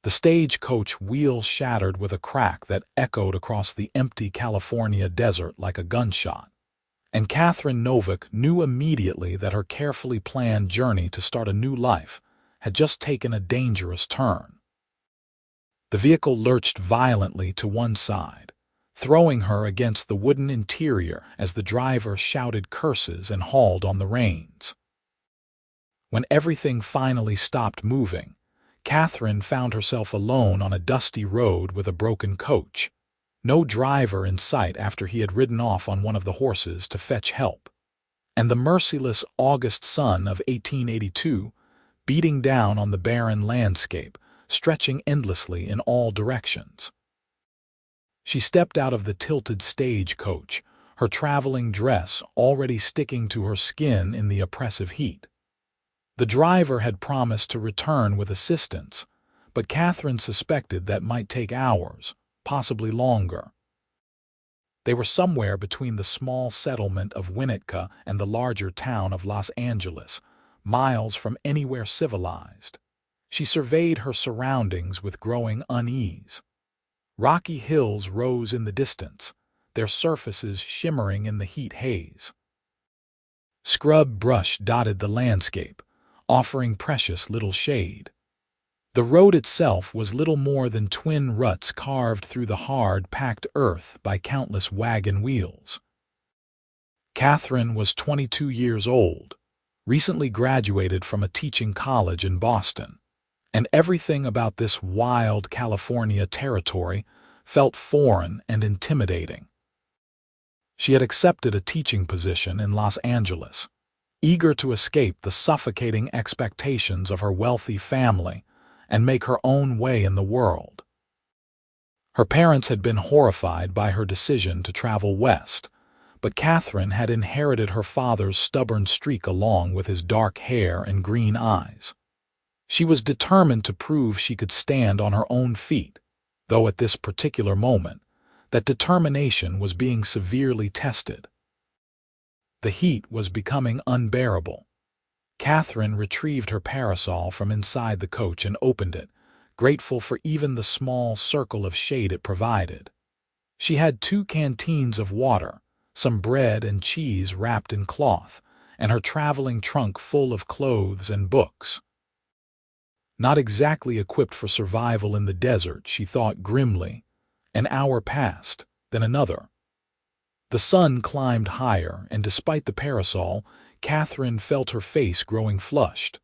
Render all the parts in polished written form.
The stagecoach wheel shattered with a crack that echoed across the empty California desert like a gunshot, and Katherine Novak knew immediately that her carefully planned journey to start a new life had just taken a dangerous turn. The vehicle lurched violently to one side, throwing her against the wooden interior as the driver shouted curses and hauled on the reins. When everything finally stopped moving, Katherine found herself alone on a dusty road with a broken coach, no driver in sight after he had ridden off on one of the horses to fetch help, and the merciless August sun of 1882 beating down on the barren landscape, stretching endlessly in all directions. She stepped out of the tilted stagecoach, her traveling dress already sticking to her skin in the oppressive heat. The driver had promised to return with assistance, but Katherine suspected that might take hours, possibly longer. They were somewhere between the small settlement of Winnetka and the larger town of Los Angeles, miles from anywhere civilized. She surveyed her surroundings with growing unease. Rocky hills rose in the distance, their surfaces shimmering in the heat haze. Scrub brush dotted the landscape, offering precious little shade. The road itself was little more than twin ruts carved through the hard, packed earth by countless wagon wheels. Katherine was 22 years old, recently graduated from a teaching college in Boston, and everything about this wild California territory felt foreign and intimidating. She had accepted a teaching position in Los Angeles, eager to escape the suffocating expectations of her wealthy family and make her own way in the world. Her parents had been horrified by her decision to travel west, but Katherine had inherited her father's stubborn streak along with his dark hair and green eyes. She was determined to prove she could stand on her own feet, though at this particular moment, that determination was being severely tested. The heat was becoming unbearable. Katherine retrieved her parasol from inside the coach and opened it, grateful for even the small circle of shade it provided. She had 2 canteens of water, some bread and cheese wrapped in cloth, and her traveling trunk full of clothes and books. Not exactly equipped for survival in the desert, she thought grimly. An hour passed, then another. The sun climbed higher, and despite the parasol, Katherine felt her face growing flushed.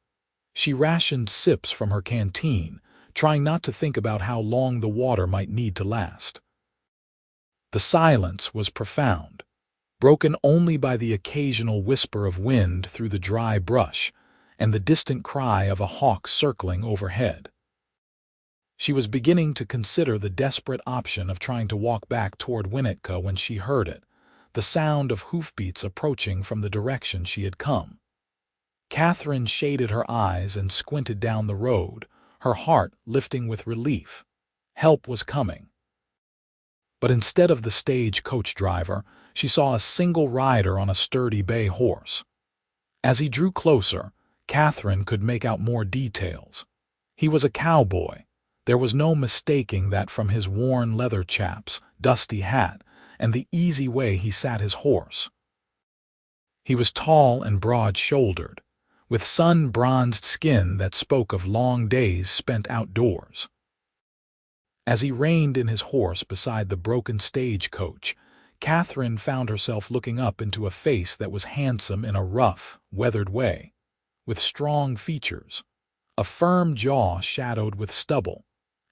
She rationed sips from her canteen, trying not to think about how long the water might need to last. The silence was profound, broken only by the occasional whisper of wind through the dry brush and the distant cry of a hawk circling overhead. She was beginning to consider the desperate option of trying to walk back toward Winnetka when she heard it, the sound of hoofbeats approaching from the direction she had come. Katherine shaded her eyes and squinted down the road, her heart lifting with relief. Help was coming. But instead of the stagecoach driver, she saw a single rider on a sturdy bay horse. As he drew closer, Katherine could make out more details. He was a cowboy. There was no mistaking that from his worn leather chaps, dusty hat, and the easy way he sat his horse. He was tall and broad-shouldered, with sun-bronzed skin that spoke of long days spent outdoors. As he reined in his horse beside the broken stagecoach, Katherine found herself looking up into a face that was handsome in a rough, weathered way, with strong features, a firm jaw shadowed with stubble,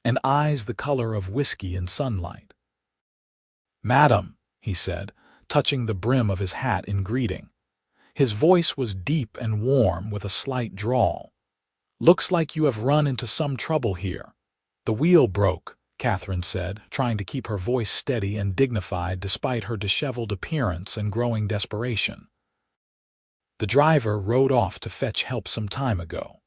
and eyes the color of whiskey in sunlight. "Madam," he said, touching the brim of his hat in greeting. His voice was deep and warm with a slight drawl. "Looks like you have run into some trouble here." "The wheel broke," Katherine said, trying to keep her voice steady and dignified despite her disheveled appearance and growing desperation. "The driver rode off to fetch help some time ago."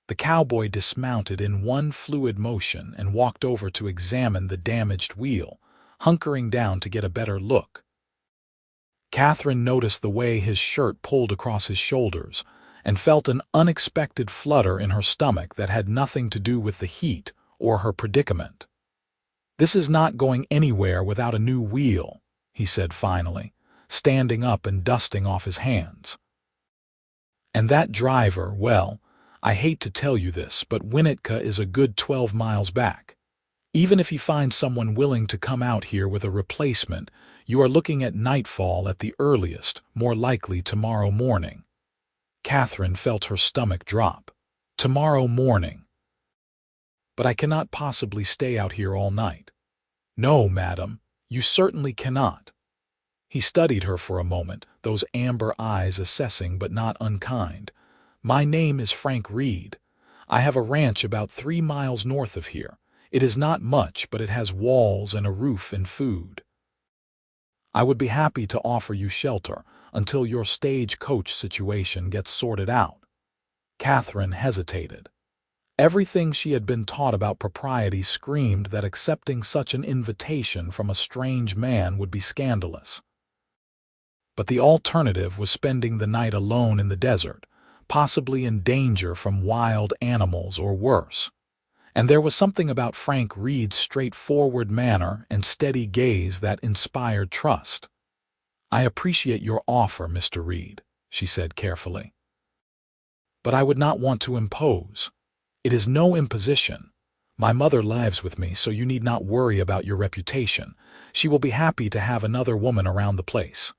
The cowboy dismounted in one fluid motion and walked over to examine the damaged wheel, hunkering down to get a better look. Katherine noticed the way his shirt pulled across his shoulders and felt an unexpected flutter in her stomach that had nothing to do with the heat or her predicament. "This is not going anywhere without a new wheel," he said finally, standing up and dusting off his hands. "And that driver, well, I hate to tell you this, but Winnetka is a good 12 miles back. Even if he finds someone willing to come out here with a replacement, you are looking at nightfall at the earliest, more likely tomorrow morning." Katherine felt her stomach drop. Tomorrow morning. "But I cannot possibly stay out here all night." "No, madam, you certainly cannot." He studied her for a moment, those amber eyes assessing but not unkind. "My name is Frank Reed. I have a ranch about 3 miles north of here. It is not much, but it has walls and a roof and food. I would be happy to offer you shelter until your stagecoach situation gets sorted out." Katherine hesitated. Everything she had been taught about propriety screamed that accepting such an invitation from a strange man would be scandalous. But the alternative was spending the night alone in the desert, possibly in danger from wild animals or worse. And there was something about Frank Reed's straightforward manner and steady gaze that inspired trust. "I appreciate your offer, Mr. Reed," she said carefully. "But I would not want to impose. It is no imposition. My mother lives with me, so you need not worry about your reputation. She will be happy to have another woman around the place."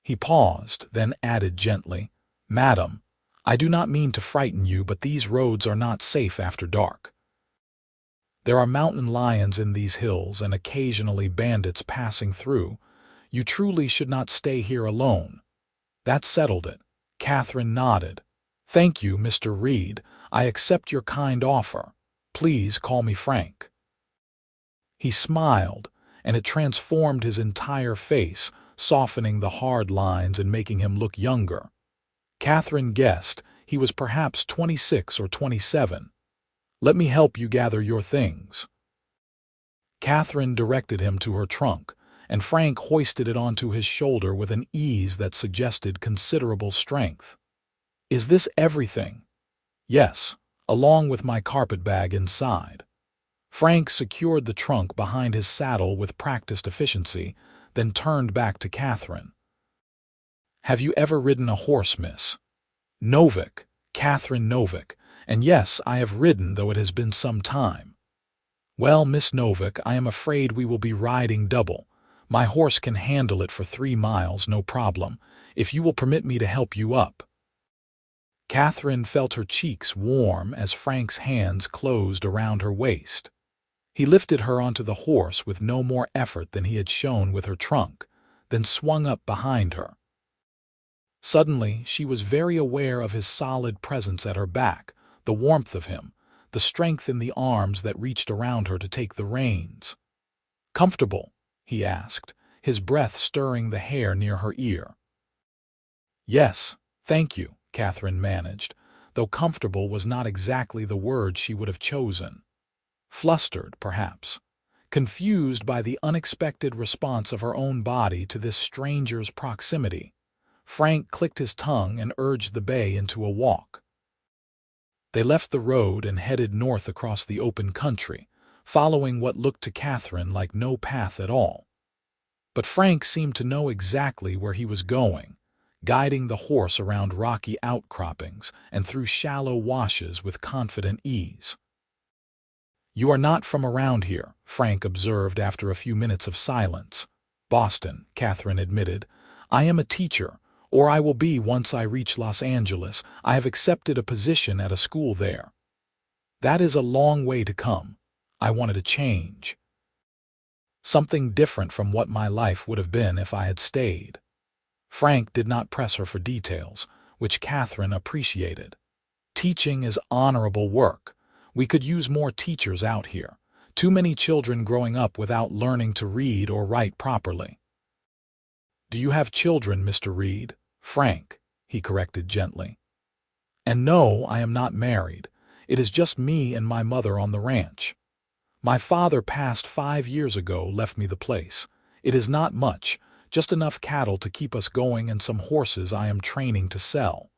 He paused, then added gently, "Madam, I do not mean to frighten you, but these roads are not safe after dark. There are mountain lions in these hills and occasionally bandits passing through. You truly should not stay here alone." That settled it. Katherine nodded. "Thank you, Mr. Reed. I accept your kind offer. Please call me Frank." He smiled, and it transformed his entire face, softening the hard lines and making him look younger. Katherine guessed he was perhaps 26 or 27. "Let me help you gather your things." Katherine directed him to her trunk, and Frank hoisted it onto his shoulder with an ease that suggested considerable strength. "Is this everything?" "Yes, along with my carpet bag inside." Frank secured the trunk behind his saddle with practiced efficiency, then turned back to Katherine. "Have you ever ridden a horse, miss?" "Novak, Katherine Novak, and yes, I have ridden, though it has been some time." "Well, Miss Novak, I am afraid we will be riding double. My horse can handle it for 3 miles, no problem, if you will permit me to help you up." Katherine felt her cheeks warm as Frank's hands closed around her waist. He lifted her onto the horse with no more effort than he had shown with her trunk, then swung up behind her. Suddenly, she was very aware of his solid presence at her back, the warmth of him, the strength in the arms that reached around her to take the reins. "Comfortable?" he asked, his breath stirring the hair near her ear. "Yes, thank you," Katherine managed, though comfortable was not exactly the word she would have chosen. Flustered, perhaps. Confused by the unexpected response of her own body to this stranger's proximity, Frank clicked his tongue and urged the bay into a walk. They left the road and headed north across the open country, following what looked to Katherine like no path at all. But Frank seemed to know exactly where he was going, guiding the horse around rocky outcroppings and through shallow washes with confident ease. "You are not from around here," Frank observed after a few minutes of silence. "Boston," Katherine admitted. "I am a teacher, or I will be once I reach Los Angeles. I have accepted a position at a school there." "That is a long way to come. I wanted a change. Something different from what my life would have been if I had stayed." Frank did not press her for details, which Katherine appreciated. "Teaching is honorable work. We could use more teachers out here. Too many children growing up without learning to read or write properly." "Do you have children, Mr. Reed?" "Frank," he corrected gently. "And no, I am not married. It is just me and my mother on the ranch. My father passed 5 years ago, left me the place. It is not much, just enough cattle to keep us going and some horses I am training to sell."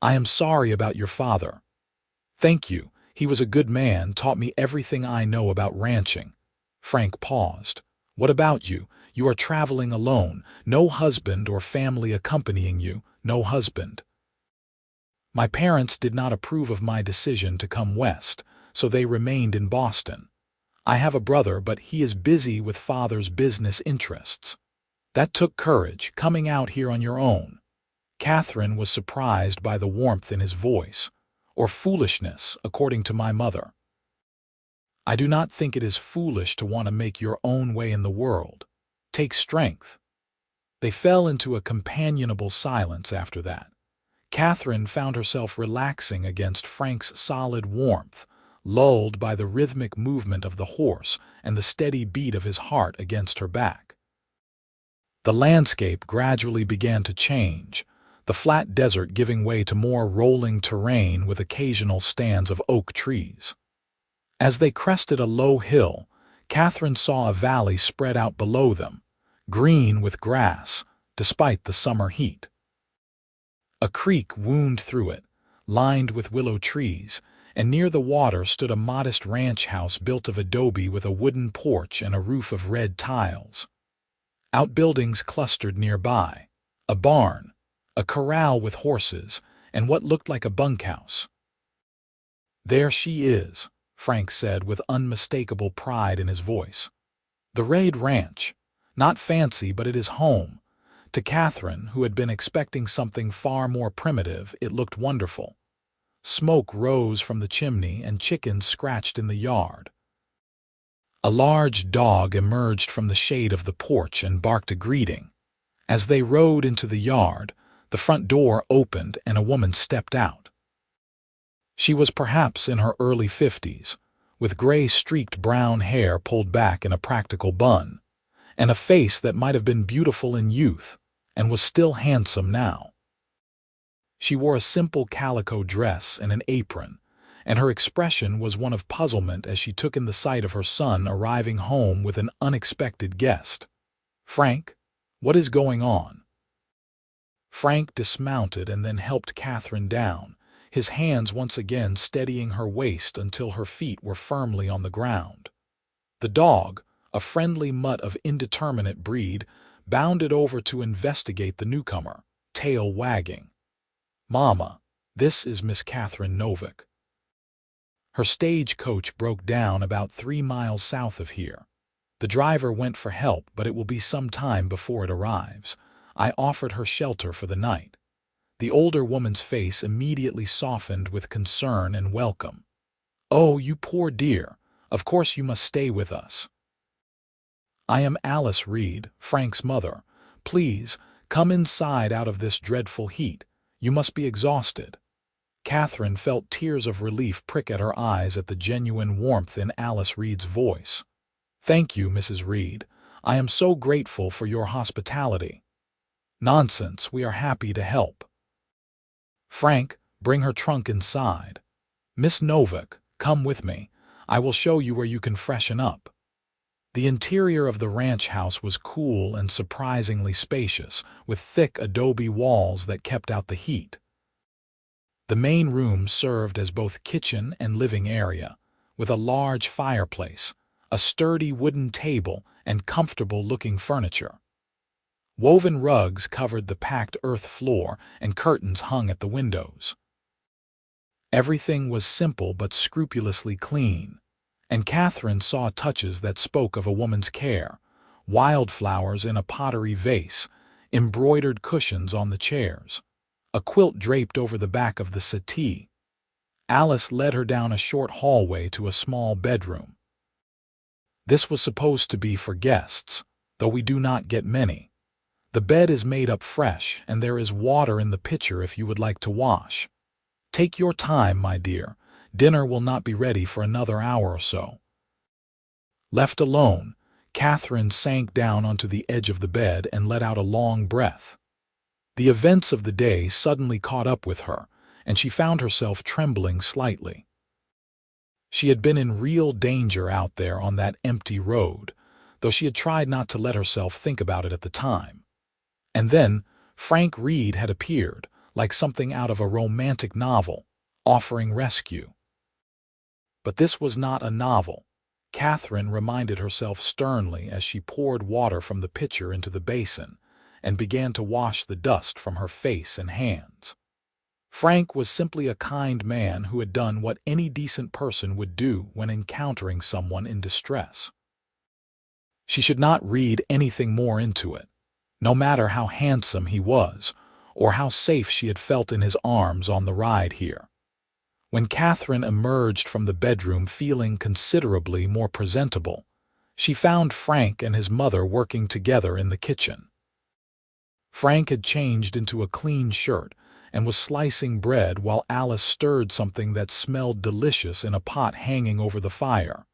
"I am sorry about your father." "Thank you. He was a good man, taught me everything I know about ranching. Frank paused. What about you? You are traveling alone. No husband or family accompanying you. No husband. My parents did not approve of my decision to come west, so they remained in Boston. I have a brother, but he is busy with father's business interests. That took courage, coming out here on your own. Katherine was surprised by the warmth in his voice, or foolishness, according to my mother. I do not think it is foolish to want to make your own way in the world. Take strength. They fell into a companionable silence after that. Katherine found herself relaxing against Frank's solid warmth, lulled by the rhythmic movement of the horse and the steady beat of his heart against her back. The landscape gradually began to change, the flat desert giving way to more rolling terrain with occasional stands of oak trees. As they crested a low hill, Katherine saw a valley spread out below them, green with grass, despite the summer heat. A creek wound through it, lined with willow trees, and near the water stood a modest ranch house built of adobe with a wooden porch and a roof of red tiles. Outbuildings clustered nearby, a barn, a corral with horses, and what looked like a bunkhouse. There she is, Frank said with unmistakable pride in his voice. The Raid Ranch. Not fancy, but it is home. To Katherine, who had been expecting something far more primitive, it looked wonderful. Smoke rose from the chimney and chickens scratched in the yard. A large dog emerged from the shade of the porch and barked a greeting. As they rode into the yard, the front door opened and a woman stepped out. She was perhaps in her early 50s, with gray-streaked brown hair pulled back in a practical bun, and a face that might have been beautiful in youth and was still handsome now. She wore a simple calico dress and an apron, and her expression was one of puzzlement as she took in the sight of her son arriving home with an unexpected guest. "Frank, what is going on?" Frank dismounted and then helped Katherine down, his hands once again steadying her waist until her feet were firmly on the ground. The dog, a friendly mutt of indeterminate breed, bounded over to investigate the newcomer, tail wagging. "Mama, this is Miss Katherine Novak. Her stagecoach broke down about 3 miles south of here. The driver went for help, but it will be some time before it arrives. I offered her shelter for the night." The older woman's face immediately softened with concern and welcome. "Oh, you poor dear. Of course you must stay with us." "I am Alice Reed, Frank's mother. Please, come inside out of this dreadful heat. You must be exhausted." Katherine felt tears of relief prick at her eyes at the genuine warmth in Alice Reed's voice. "Thank you, Mrs. Reed. I am so grateful for your hospitality." "Nonsense, we are happy to help." "Frank, bring her trunk inside. Miss Novak, come with me. I will show you where you can freshen up." The interior of the ranch house was cool and surprisingly spacious, with thick adobe walls that kept out the heat. The main room served as both kitchen and living area, with a large fireplace, a sturdy wooden table, and comfortable-looking furniture. Woven rugs covered the packed earth floor, and curtains hung at the windows. Everything was simple but scrupulously clean, and Katherine saw touches that spoke of a woman's care: wildflowers in a pottery vase, embroidered cushions on the chairs, a quilt draped over the back of the settee. Alice led her down a short hallway to a small bedroom. This was supposed to be for guests, though we do not get many. The bed is made up fresh, and there is water in the pitcher if you would like to wash. Take your time, my dear. Dinner will not be ready for another hour or so. Left alone, Katherine sank down onto the edge of the bed and let out a long breath. The events of the day suddenly caught up with her, and she found herself trembling slightly. She had been in real danger out there on that empty road, though she had tried not to let herself think about it at the time. And then Frank Reed had appeared, like something out of a romantic novel, offering rescue. But this was not a novel. Katherine reminded herself sternly as she poured water from the pitcher into the basin and began to wash the dust from her face and hands. Frank was simply a kind man who had done what any decent person would do when encountering someone in distress. She should not read anything more into it, no matter how handsome he was or how safe she had felt in his arms on the ride here. When Katherine emerged from the bedroom feeling considerably more presentable, she found Frank and his mother working together in the kitchen. Frank had changed into a clean shirt and was slicing bread while Alice stirred something that smelled delicious in a pot hanging over the fire.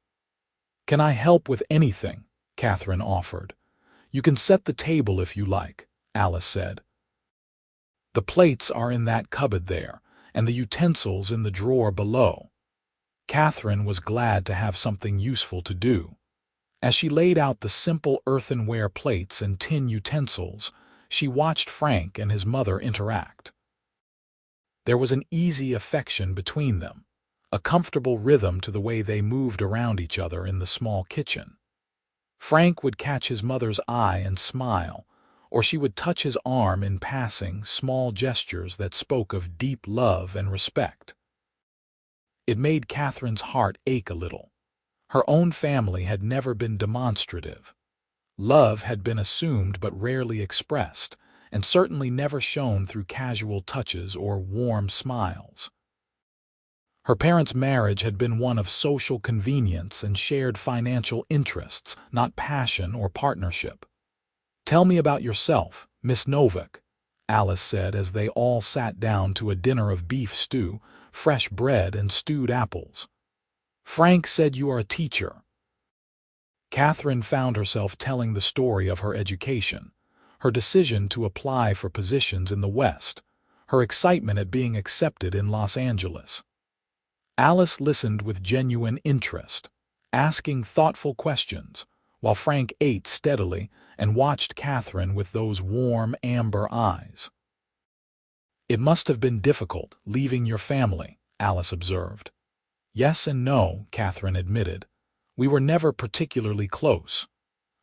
"Can I help with anything?" Katherine offered. "You can set the table if you like," Alice said. "The plates are in that cupboard there, and the utensils in the drawer below." Katherine was glad to have something useful to do. As she laid out the simple earthenware plates and tin utensils, she watched Frank and his mother interact. There was an easy affection between them, a comfortable rhythm to the way they moved around each other in the small kitchen. Frank would catch his mother's eye and smile, or she would touch his arm in passing, small gestures that spoke of deep love and respect. It made Katherine's heart ache a little. Her own family had never been demonstrative. Love had been assumed but rarely expressed, and certainly never shown through casual touches or warm smiles. Her parents' marriage had been one of social convenience and shared financial interests, not passion or partnership. "Tell me about yourself, Miss Novak," Alice said as they all sat down to a dinner of beef stew, fresh bread, and stewed apples. "Frank said you are a teacher." Katherine found herself telling the story of her education, her decision to apply for positions in the West, her excitement at being accepted in Los Angeles. Alice listened with genuine interest, asking thoughtful questions, while Frank ate steadily and watched Katherine with those warm, amber eyes. "It must have been difficult, leaving your family," Alice observed. "Yes and no," Katherine admitted. "We were never particularly close.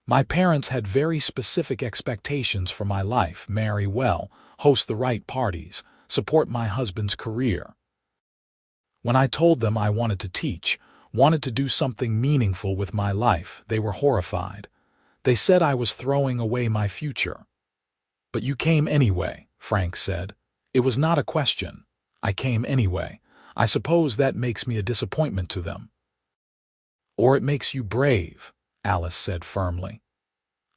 My parents had very specific expectations for my life: marry well, host the right parties, support my husband's career. When I told them I wanted to teach, wanted to do something meaningful with my life, they were horrified. They said I was throwing away my future." "But you came anyway," Frank said. "It was not a question. I came anyway. I suppose that makes me a disappointment to them." "Or it makes you brave," Alice said firmly.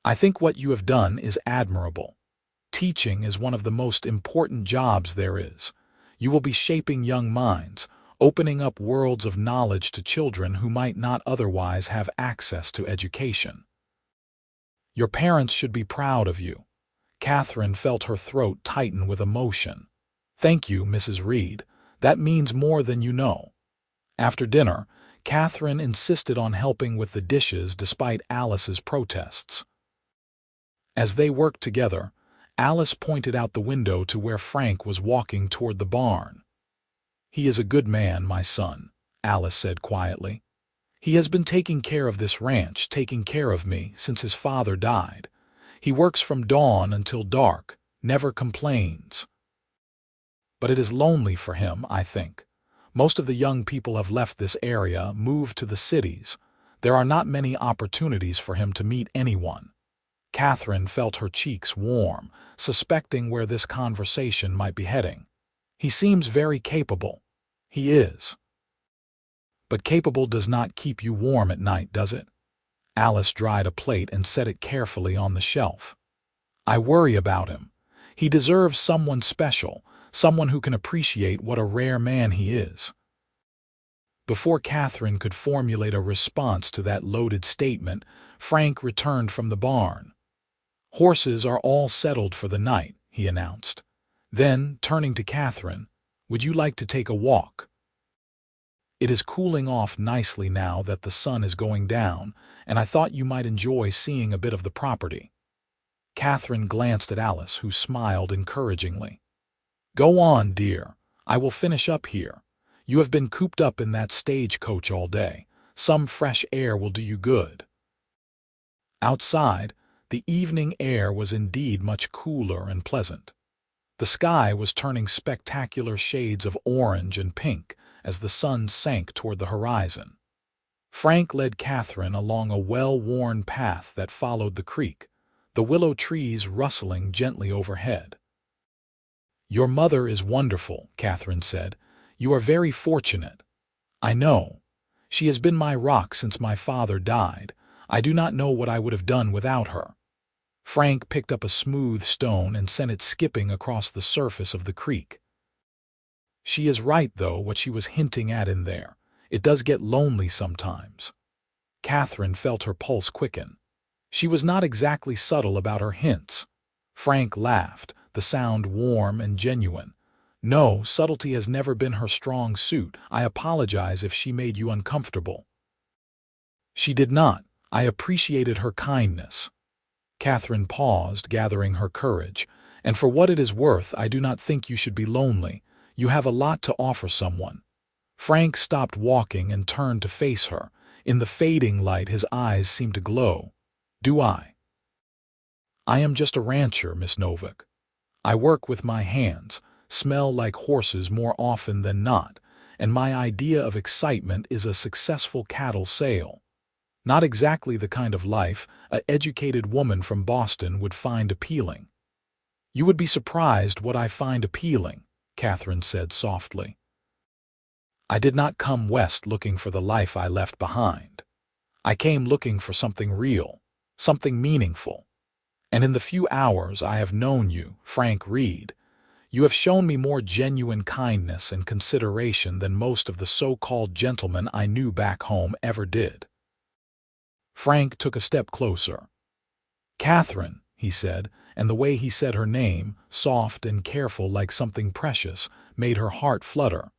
"I think what you have done is admirable. Teaching is one of the most important jobs there is. You will be shaping young minds, opening up worlds of knowledge to children who might not otherwise have access to education. Your parents should be proud of you." Katherine felt her throat tighten with emotion. "Thank you, Mrs. Reed. That means more than you know." After dinner, Katherine insisted on helping with the dishes despite Alice's protests. As they worked together, Alice pointed out the window to where Frank was walking toward the barn. "He is a good man, my son," Alice said quietly. "He has been taking care of this ranch, taking care of me, since his father died. He works from dawn until dark, never complains. But it is lonely for him, I think. Most of the young people have left this area, moved to the cities. There are not many opportunities for him to meet anyone." Katherine felt her cheeks warm, suspecting where this conversation might be heading. "He seems very capable." "He is. But capable does not keep you warm at night, does it?" Alice dried a plate and set it carefully on the shelf. "I worry about him. He deserves someone special, someone who can appreciate what a rare man he is." Before Katherine could formulate a response to that loaded statement, Frank returned from the barn. "Horses are all settled for the night," he announced. Then, turning to Katherine, "Would you like to take a walk? It is cooling off nicely now that the sun is going down, and I thought you might enjoy seeing a bit of the property." Katherine glanced at Alice, who smiled encouragingly. "Go on, dear. I will finish up here. You have been cooped up in that stagecoach all day. Some fresh air will do you good." Outside, the evening air was indeed much cooler and pleasant. The sky was turning spectacular shades of orange and pink as the sun sank toward the horizon. Frank led Katherine along a well-worn path that followed the creek, the willow trees rustling gently overhead. "Your mother is wonderful," Katherine said. "You are very fortunate." "I know. She has been my rock since my father died. I do not know what I would have done without her." Frank picked up a smooth stone and sent it skipping across the surface of the creek. "She is right, though, what she was hinting at in there. It does get lonely sometimes." Katherine felt her pulse quicken. She was not exactly subtle about her hints. Frank laughed, the sound warm and genuine. "No, subtlety has never been her strong suit. I apologize if she made you uncomfortable." "She did not. I appreciated her kindness." Katherine paused, gathering her courage. "And for what it is worth, I do not think you should be lonely. You have a lot to offer someone." Frank stopped walking and turned to face her. In the fading light, his eyes seemed to glow. "Do I?" "I am just a rancher, Miss Novak. I work with my hands, smell like horses more often than not, and my idea of excitement is a successful cattle sale. Not exactly the kind of life an educated woman from Boston would find appealing." "You would be surprised what I find appealing," Katherine said softly. "I did not come west looking for the life I left behind. I came looking for something real, something meaningful. And in the few hours I have known you, Frank Reed, you have shown me more genuine kindness and consideration than most of the so-called gentlemen I knew back home ever did." Frank took a step closer. "Katherine," he said, and the way he said her name, soft and careful like something precious, made her heart flutter.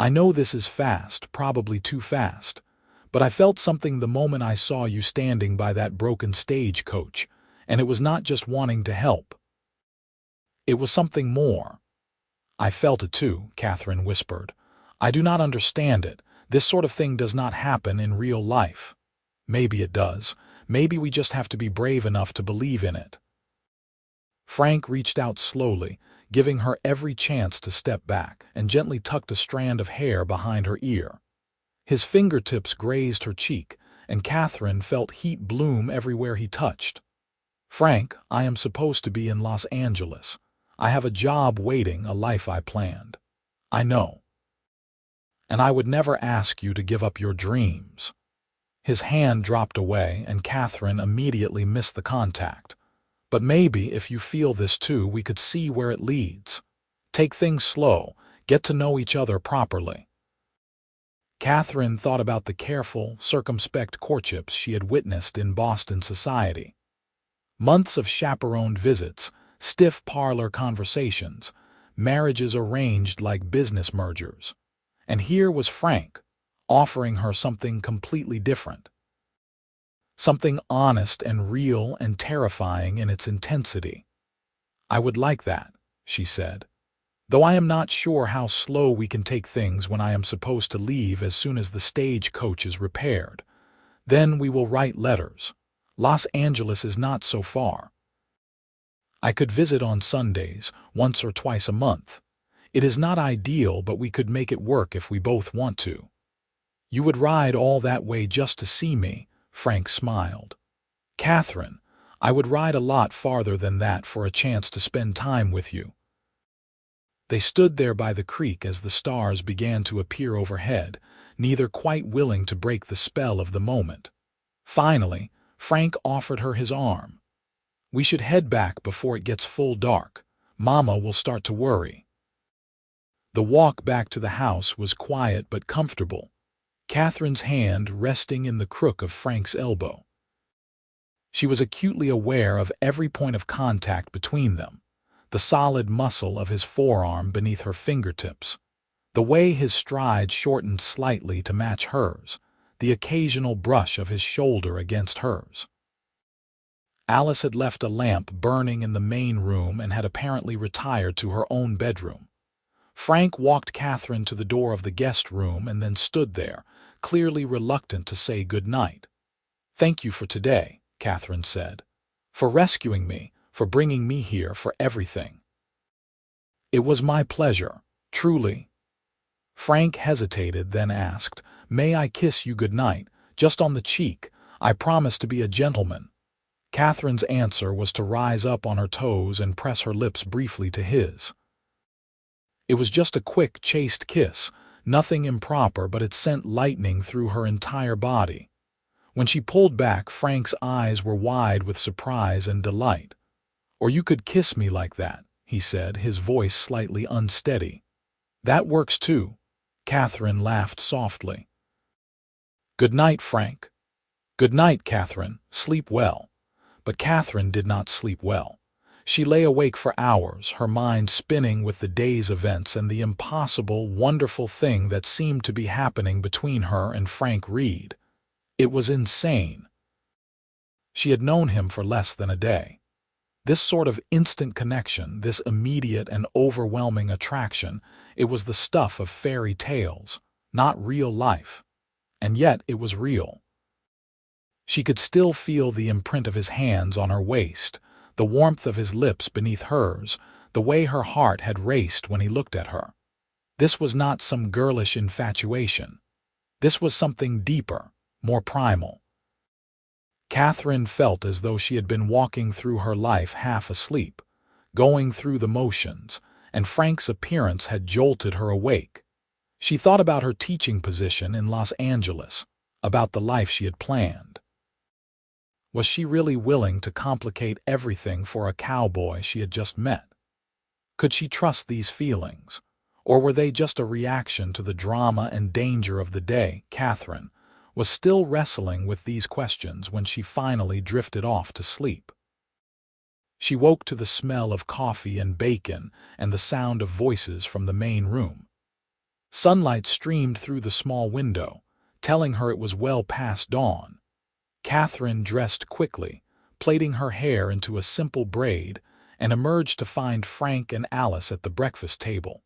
"I know this is fast, probably too fast, but I felt something the moment I saw you standing by that broken stagecoach, and it was not just wanting to help. It was something more." "I felt it too," Katherine whispered. "I do not understand it. This sort of thing does not happen in real life. Maybe it does. Maybe we just have to be brave enough to believe in it." Frank reached out slowly, giving her every chance to step back, and gently tucked a strand of hair behind her ear. His fingertips grazed her cheek, and Katherine felt heat bloom everywhere he touched. "Frank, I am supposed to be in Los Angeles. I have a job waiting, a life I planned. I know. And I would never ask you to give up your dreams." His hand dropped away, and Katherine immediately missed the contact. "But maybe if you feel this too, we could see where it leads. Take things slow, get to know each other properly." Katherine thought about the careful, circumspect courtships she had witnessed in Boston society. Months of chaperoned visits, stiff parlor conversations, marriages arranged like business mergers. And here was Frank, offering her something completely different. Something honest and real and terrifying in its intensity. "I would like that," she said. "Though I am not sure how slow we can take things when I am supposed to leave as soon as the stagecoach is repaired. Then we will write letters. Los Angeles is not so far. I could visit on Sundays, once or twice a month. It is not ideal, but we could make it work if we both want to." "You would ride all that way just to see me?" Frank smiled. "Katherine, I would ride a lot farther than that for a chance to spend time with you." They stood there by the creek as the stars began to appear overhead, neither quite willing to break the spell of the moment. Finally, Frank offered her his arm. "We should head back before it gets full dark. Mama will start to worry." The walk back to the house was quiet but comfortable, Katherine's hand resting in the crook of Frank's elbow. She was acutely aware of every point of contact between them, the solid muscle of his forearm beneath her fingertips, the way his stride shortened slightly to match hers, the occasional brush of his shoulder against hers. Alice had left a lamp burning in the main room and had apparently retired to her own bedroom. Frank walked Katherine to the door of the guest room and then stood there, clearly reluctant to say good night. "Thank you for today," Katherine said. "For rescuing me, for bringing me here, for everything." "It was my pleasure, truly." Frank hesitated, then asked, "May I kiss you good night, just on the cheek? I promise to be a gentleman." Katherine's answer was to rise up on her toes and press her lips briefly to his. It was just a quick, chaste kiss, nothing improper, but it sent lightning through her entire body. When she pulled back, Frank's eyes were wide with surprise and delight. "Or you could kiss me like that," he said, his voice slightly unsteady. "That works too." Katherine laughed softly. "Good night, Frank." "Good night, Katherine. Sleep well." But Katherine did not sleep well. She lay awake for hours, her mind spinning with the day's events and the impossible, wonderful thing that seemed to be happening between her and Frank Reed. It was insane. She had known him for less than a day. This sort of instant connection, this immediate and overwhelming attraction, it was the stuff of fairy tales, not real life. And yet it was real. She could still feel the imprint of his hands on her waist, the warmth of his lips beneath hers, the way her heart had raced when he looked at her. This was not some girlish infatuation. This was something deeper, more primal. Katherine felt as though she had been walking through her life half asleep, going through the motions, and Frank's appearance had jolted her awake. She thought about her teaching position in Los Angeles, about the life she had planned. Was she really willing to complicate everything for a cowboy she had just met? Could she trust these feelings, or were they just a reaction to the drama and danger of the day? Katherine was still wrestling with these questions when she finally drifted off to sleep. She woke to the smell of coffee and bacon and the sound of voices from the main room. Sunlight streamed through the small window, telling her it was well past dawn. Katherine dressed quickly, plaiting her hair into a simple braid, and emerged to find Frank and Alice at the breakfast table.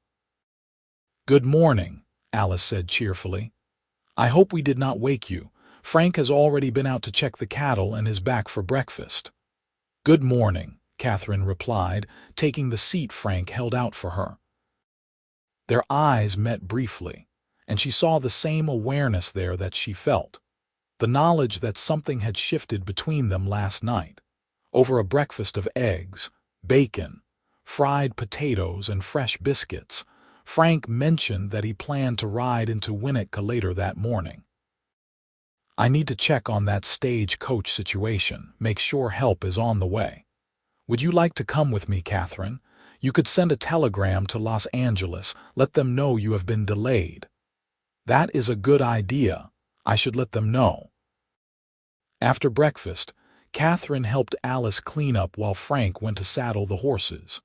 "Good morning," Alice said cheerfully. "I hope we did not wake you. Frank has already been out to check the cattle and is back for breakfast." "Good morning," Katherine replied, taking the seat Frank held out for her. Their eyes met briefly, and she saw the same awareness there that she felt. The knowledge that something had shifted between them last night. Over a breakfast of eggs, bacon, fried potatoes, and fresh biscuits, Frank mentioned that he planned to ride into Winnetka later that morning. "I need to check on that Stagecoach situation, make sure help is on the way. Would you like to come with me, Katherine? You could send a telegram to Los Angeles, let them know you have been delayed." "That is a good idea. I should let them know." After breakfast, Katherine helped Alice clean up while Frank went to saddle the horses.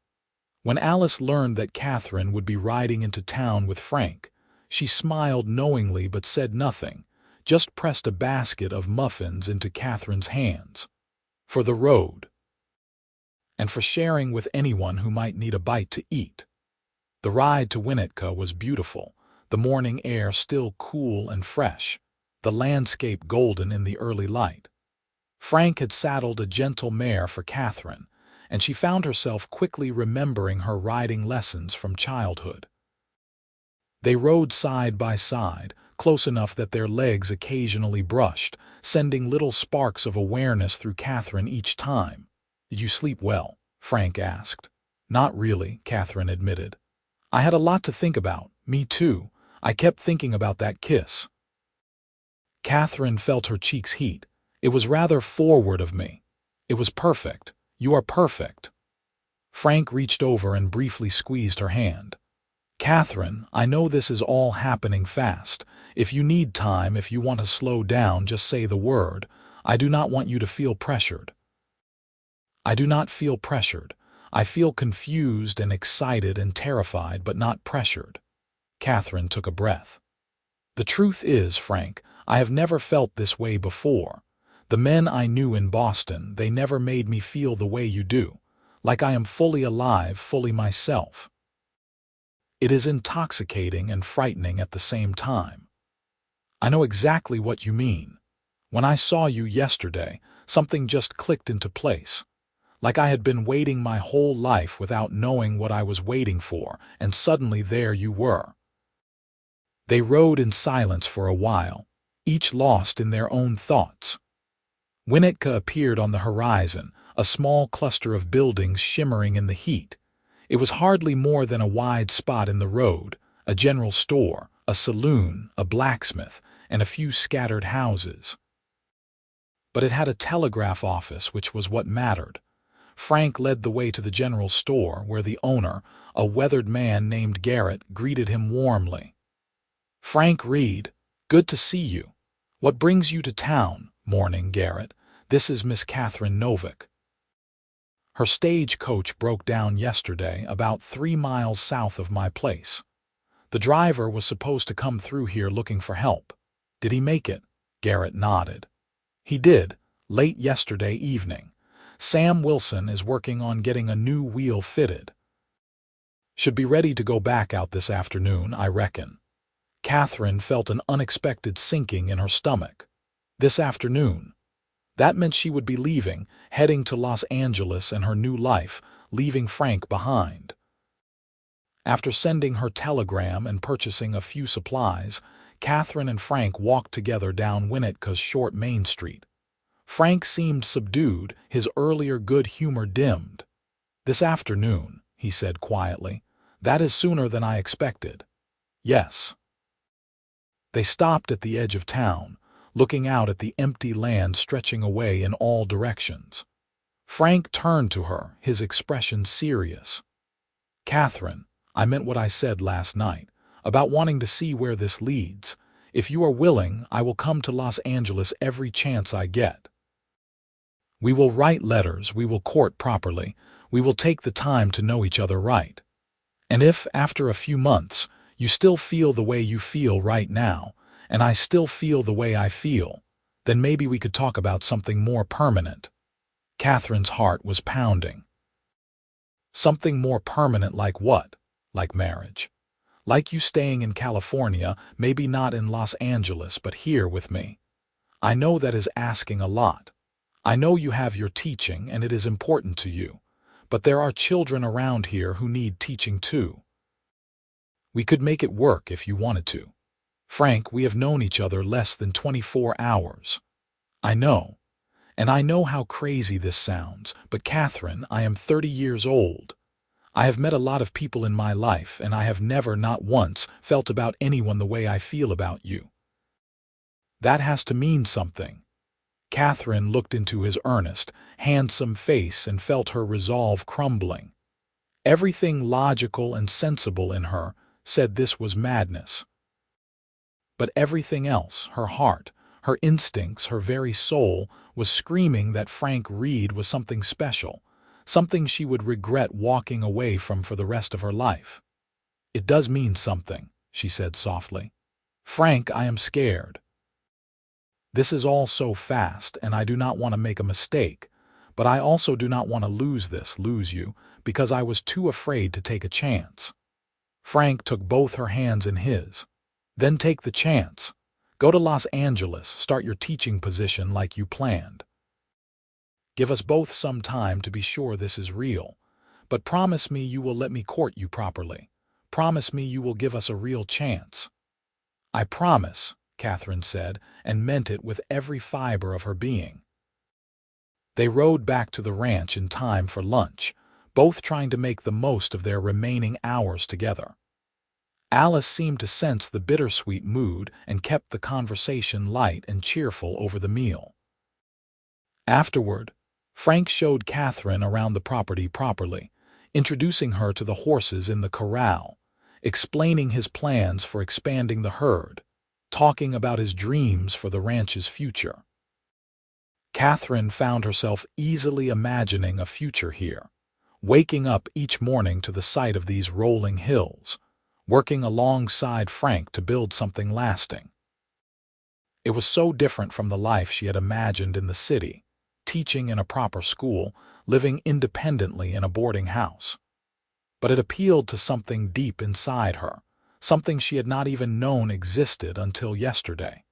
When Alice learned that Katherine would be riding into town with Frank, she smiled knowingly but said nothing, just pressed a basket of muffins into Katherine's hands. For the road. And for sharing with anyone who might need a bite to eat. The ride to Winnetka was beautiful, the morning air still cool and fresh, the landscape golden in the early light. Frank had saddled a gentle mare for Katherine, and she found herself quickly remembering her riding lessons from childhood. They rode side by side, close enough that their legs occasionally brushed, sending little sparks of awareness through Katherine each time. "Did you sleep well?" Frank asked. "Not really," Katherine admitted. "I had a lot to think about." "Me too. I kept thinking about that kiss." Katherine felt her cheeks heat. "It was rather forward of me. It was perfect. You are perfect." Frank reached over and briefly squeezed her hand. "Katherine, I know this is all happening fast. If you need time, if you want to slow down, just say the word. I do not want you to feel pressured." "I do not feel pressured. I feel confused and excited and terrified, but not pressured." Katherine took a breath. "The truth is, Frank, I have never felt this way before. The men I knew in Boston, they never made me feel the way you do, like I am fully alive, fully myself." It is intoxicating and frightening at the same time. I know exactly what you mean. When I saw you yesterday, something just clicked into place. Like I had been waiting my whole life without knowing what I was waiting for, and suddenly there you were. They rode in silence for a while, each lost in their own thoughts. Winnetka appeared on the horizon, a small cluster of buildings shimmering in the heat. It was hardly more than a wide spot in the road, a general store, a saloon, a blacksmith, and a few scattered houses. But it had a telegraph office, which was what mattered. Frank led the way to the general store, where the owner, a weathered man named Garrett, greeted him warmly. "Frank Reed, good to see you. What brings you to town?" "Morning, Garrett. This is Miss Katherine Novak. Her stagecoach broke down yesterday about 3 miles south of my place. The driver was supposed to come through here looking for help. Did he make it?" Garrett nodded. "He did, late yesterday evening. Sam Wilson is working on getting a new wheel fitted. Should be ready to go back out this afternoon, I reckon." Katherine felt an unexpected sinking in her stomach. This afternoon. That meant she would be leaving, heading to Los Angeles and her new life, leaving Frank behind. After sending her telegram and purchasing a few supplies, Katherine and Frank walked together down Winnetka's short Main Street. Frank seemed subdued, his earlier good humor dimmed. "This afternoon," he said quietly. "That is sooner than I expected." "Yes." They stopped at the edge of town, looking out at the empty land stretching away in all directions. Frank turned to her, his expression serious. "Katherine, I meant what I said last night, about wanting to see where this leads. If you are willing, I will come to Los Angeles every chance I get. We will write letters, we will court properly, we will take the time to know each other right. And if, after a few months, you still feel the way you feel right now, and I still feel the way I feel, then maybe we could talk about something more permanent." Katherine's heart was pounding. "Something more permanent like what? Like marriage? Like you staying in California, maybe not in Los Angeles, but here with me? I know that is asking a lot. I know you have your teaching and it is important to you, but there are children around here who need teaching too. We could make it work if you wanted to. Frank, we have known each other less than 24 hours. I know. And I know how crazy this sounds, but Katherine, I am 30 years old. I have met a lot of people in my life, and I have never, not once, felt about anyone the way I feel about you. That has to mean something." Katherine looked into his earnest, handsome face and felt her resolve crumbling. Everything logical and sensible in her said this was madness. But everything else, her heart, her instincts, her very soul, was screaming that Frank Reed was something special, something she would regret walking away from for the rest of her life. "It does mean something," she said softly. "Frank, I am scared. This is all so fast, and I do not want to make a mistake, but I also do not want to lose you, because I was too afraid to take a chance." Frank took both her hands in his. "Then take the chance. Go to Los Angeles, start your teaching position like you planned. Give us both some time to be sure this is real, but promise me you will let me court you properly. Promise me you will give us a real chance." "I promise," Katherine said, and meant it with every fiber of her being. They rode back to the ranch in time for lunch, both trying to make the most of their remaining hours together. Alice seemed to sense the bittersweet mood and kept the conversation light and cheerful over the meal. Afterward, Frank showed Katherine around the property properly, introducing her to the horses in the corral, explaining his plans for expanding the herd, talking about his dreams for the ranch's future. Katherine found herself easily imagining a future here, waking up each morning to the sight of these rolling hills, working alongside Frank to build something lasting. It was so different from the life she had imagined in the city, teaching in a proper school, living independently in a boarding house. but it appealed to something deep inside her, something she had not even known existed until yesterday.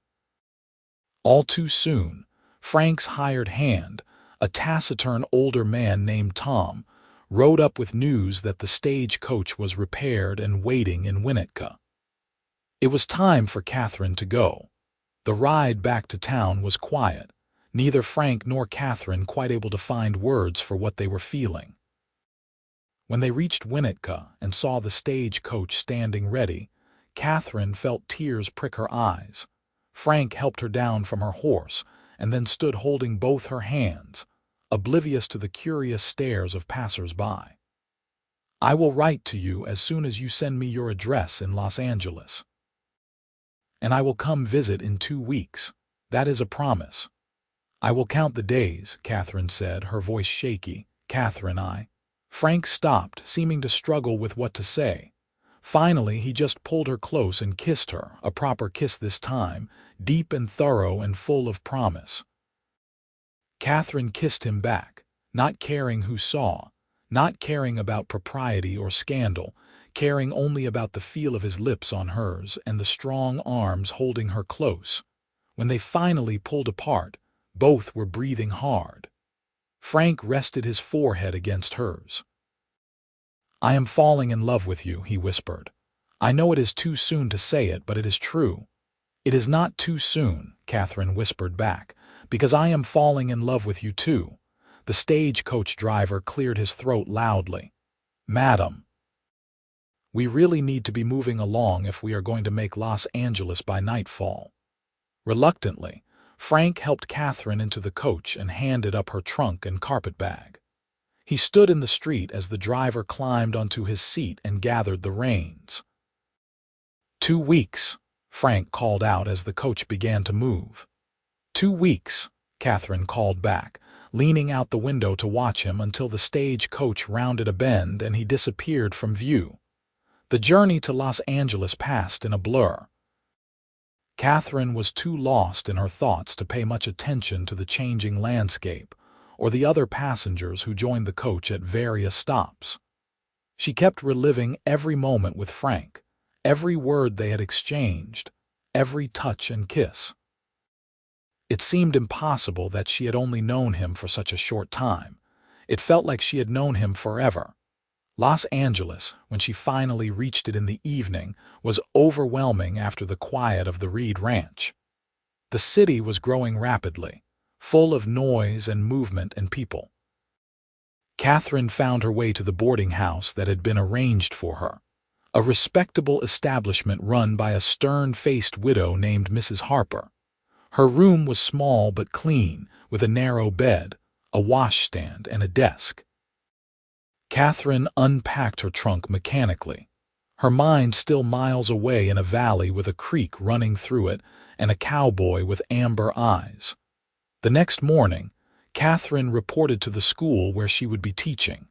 All too soon, Frank's hired hand, a taciturn older man named Tom, rode up with news that the stagecoach was repaired and waiting in Winnetka. It was time for Katherine to go. The ride back to town was quiet, neither Frank nor Katherine quite able to find words for what they were feeling. When they reached Winnetka and saw the stagecoach standing ready, Katherine felt tears prick her eyes. Frank helped her down from her horse and then stood holding both her hands, oblivious to the curious stares of passers-by. "I will write to you as soon as you send me your address in Los Angeles. And I will come visit in 2 weeks. That is a promise." "I will count the days," Katherine said, her voice shaky. "Katherine, Frank stopped, seeming to struggle with what to say. Finally, he just pulled her close and kissed her, a proper kiss this time, deep and thorough and full of promise. Katherine kissed him back, not caring who saw, not caring about propriety or scandal, caring only about the feel of his lips on hers and the strong arms holding her close. When they finally pulled apart, both were breathing hard. Frank rested his forehead against hers. "I am falling in love with you," he whispered. "I know it is too soon to say it, but it is true." "It is not too soon," Katherine whispered back, "because I am falling in love with you too." The stagecoach driver cleared his throat loudly. "Madam, we really need to be moving along if we are going to make Los Angeles by nightfall." Reluctantly, Frank helped Katherine into the coach and handed up her trunk and carpetbag. He stood in the street as the driver climbed onto his seat and gathered the reins. 2 weeks, Frank called out as the coach began to move. 2 weeks, Katherine called back, leaning out the window to watch him until the stagecoach rounded a bend and he disappeared from view. The journey to Los Angeles passed in a blur. Katherine was too lost in her thoughts to pay much attention to the changing landscape or the other passengers who joined the coach at various stops. She kept reliving every moment with Frank, every word they had exchanged, every touch and kiss. It seemed impossible that she had only known him for such a short time. It felt like she had known him forever. Los Angeles, when she finally reached it in the evening, was overwhelming after the quiet of the Reed Ranch. The city was growing rapidly, full of noise and movement and people. Katherine found her way to the boarding house that had been arranged for her, a respectable establishment run by a stern-faced widow named Mrs. Harper. Her room was small but clean, with a narrow bed, a washstand, and a desk. Katherine unpacked her trunk mechanically, her mind still miles away in a valley with a creek running through it and a cowboy with amber eyes. The next morning, Katherine reported to the school where she would be teaching.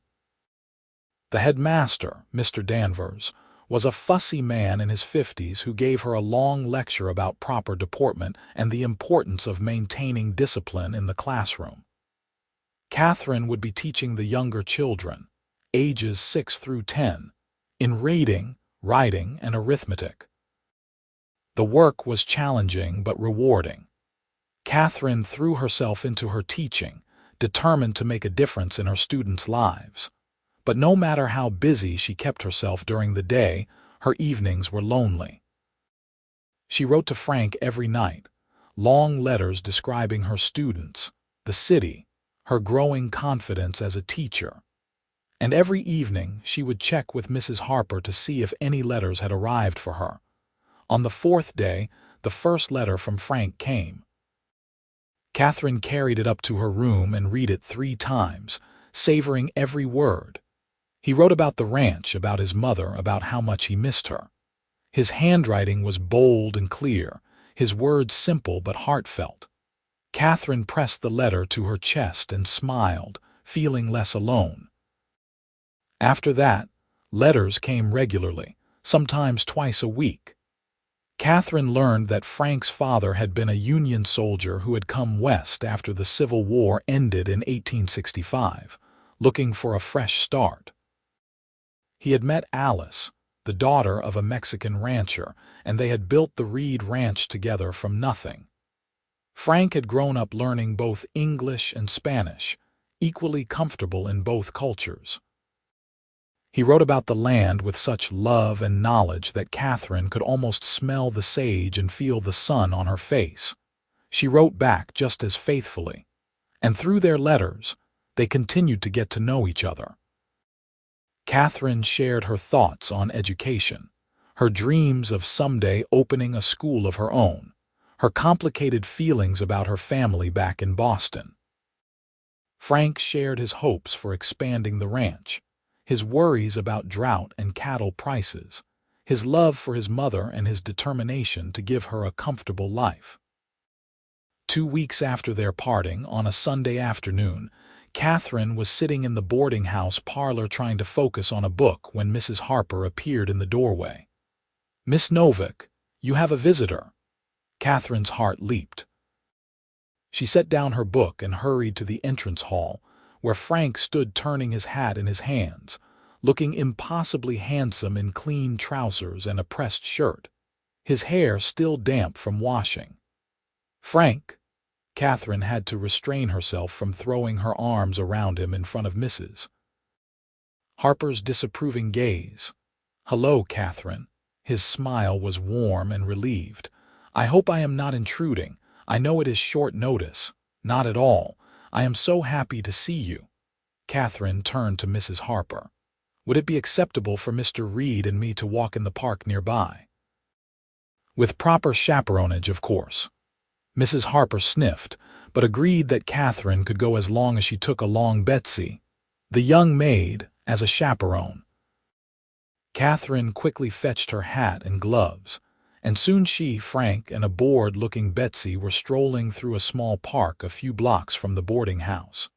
The headmaster, Mr. Danvers, was a fussy man in his 50s who gave her a long lecture about proper deportment and the importance of maintaining discipline in the classroom. Katherine would be teaching the younger children, ages 6 through 10, in reading, writing, and arithmetic. The work was challenging but rewarding. Katherine threw herself into her teaching, determined to make a difference in her students' lives. But no matter how busy she kept herself during the day, her evenings were lonely. She wrote to Frank every night, long letters describing her students, the city, her growing confidence as a teacher. And every evening she would check with Mrs. Harper to see if any letters had arrived for her. On the 4th day, the first letter from Frank came. Katherine carried it up to her room and read it 3 times, savoring every word. He wrote about the ranch, about his mother, about how much he missed her. His handwriting was bold and clear, his words simple but heartfelt. Katherine pressed the letter to her chest and smiled, feeling less alone. After that, letters came regularly, sometimes twice a week. Katherine learned that Frank's father had been a Union soldier who had come west after the Civil War ended in 1865, looking for a fresh start. He had met Alice, the daughter of a Mexican rancher, and they had built the Reed Ranch together from nothing. Frank had grown up learning both English and Spanish, equally comfortable in both cultures. He wrote about the land with such love and knowledge that Katherine could almost smell the sage and feel the sun on her face. She wrote back just as faithfully, and through their letters, they continued to get to know each other. Katherine shared her thoughts on education, her dreams of someday opening a school of her own, her complicated feelings about her family back in Boston. Frank shared his hopes for expanding the ranch, his worries about drought and cattle prices, his love for his mother and his determination to give her a comfortable life. 2 weeks after their parting, on a Sunday afternoon, Katherine was sitting in the boarding house parlor trying to focus on a book when Mrs. Harper appeared in the doorway. "Miss Novak, you have a visitor." Katherine's heart leaped. She set down her book and hurried to the entrance hall, where Frank stood turning his hat in his hands, looking impossibly handsome in clean trousers and a pressed shirt, his hair still damp from washing. "Frank," Katherine had to restrain herself from throwing her arms around him in front of Mrs. Harper's disapproving gaze. "Hello, Katherine." His smile was warm and relieved. "I hope I am not intruding. I know it is short notice." "Not at all. I am so happy to see you." Katherine turned to Mrs. Harper. "Would it be acceptable for Mr. Reed and me to walk in the park nearby?" "With proper chaperonage, of course." Mrs. Harper sniffed, but agreed that Katherine could go as long as she took along Betsy, the young maid, as a chaperone. Katherine quickly fetched her hat and gloves, and soon she, Frank, and a bored-looking Betsy were strolling through a small park a few blocks from the boarding house.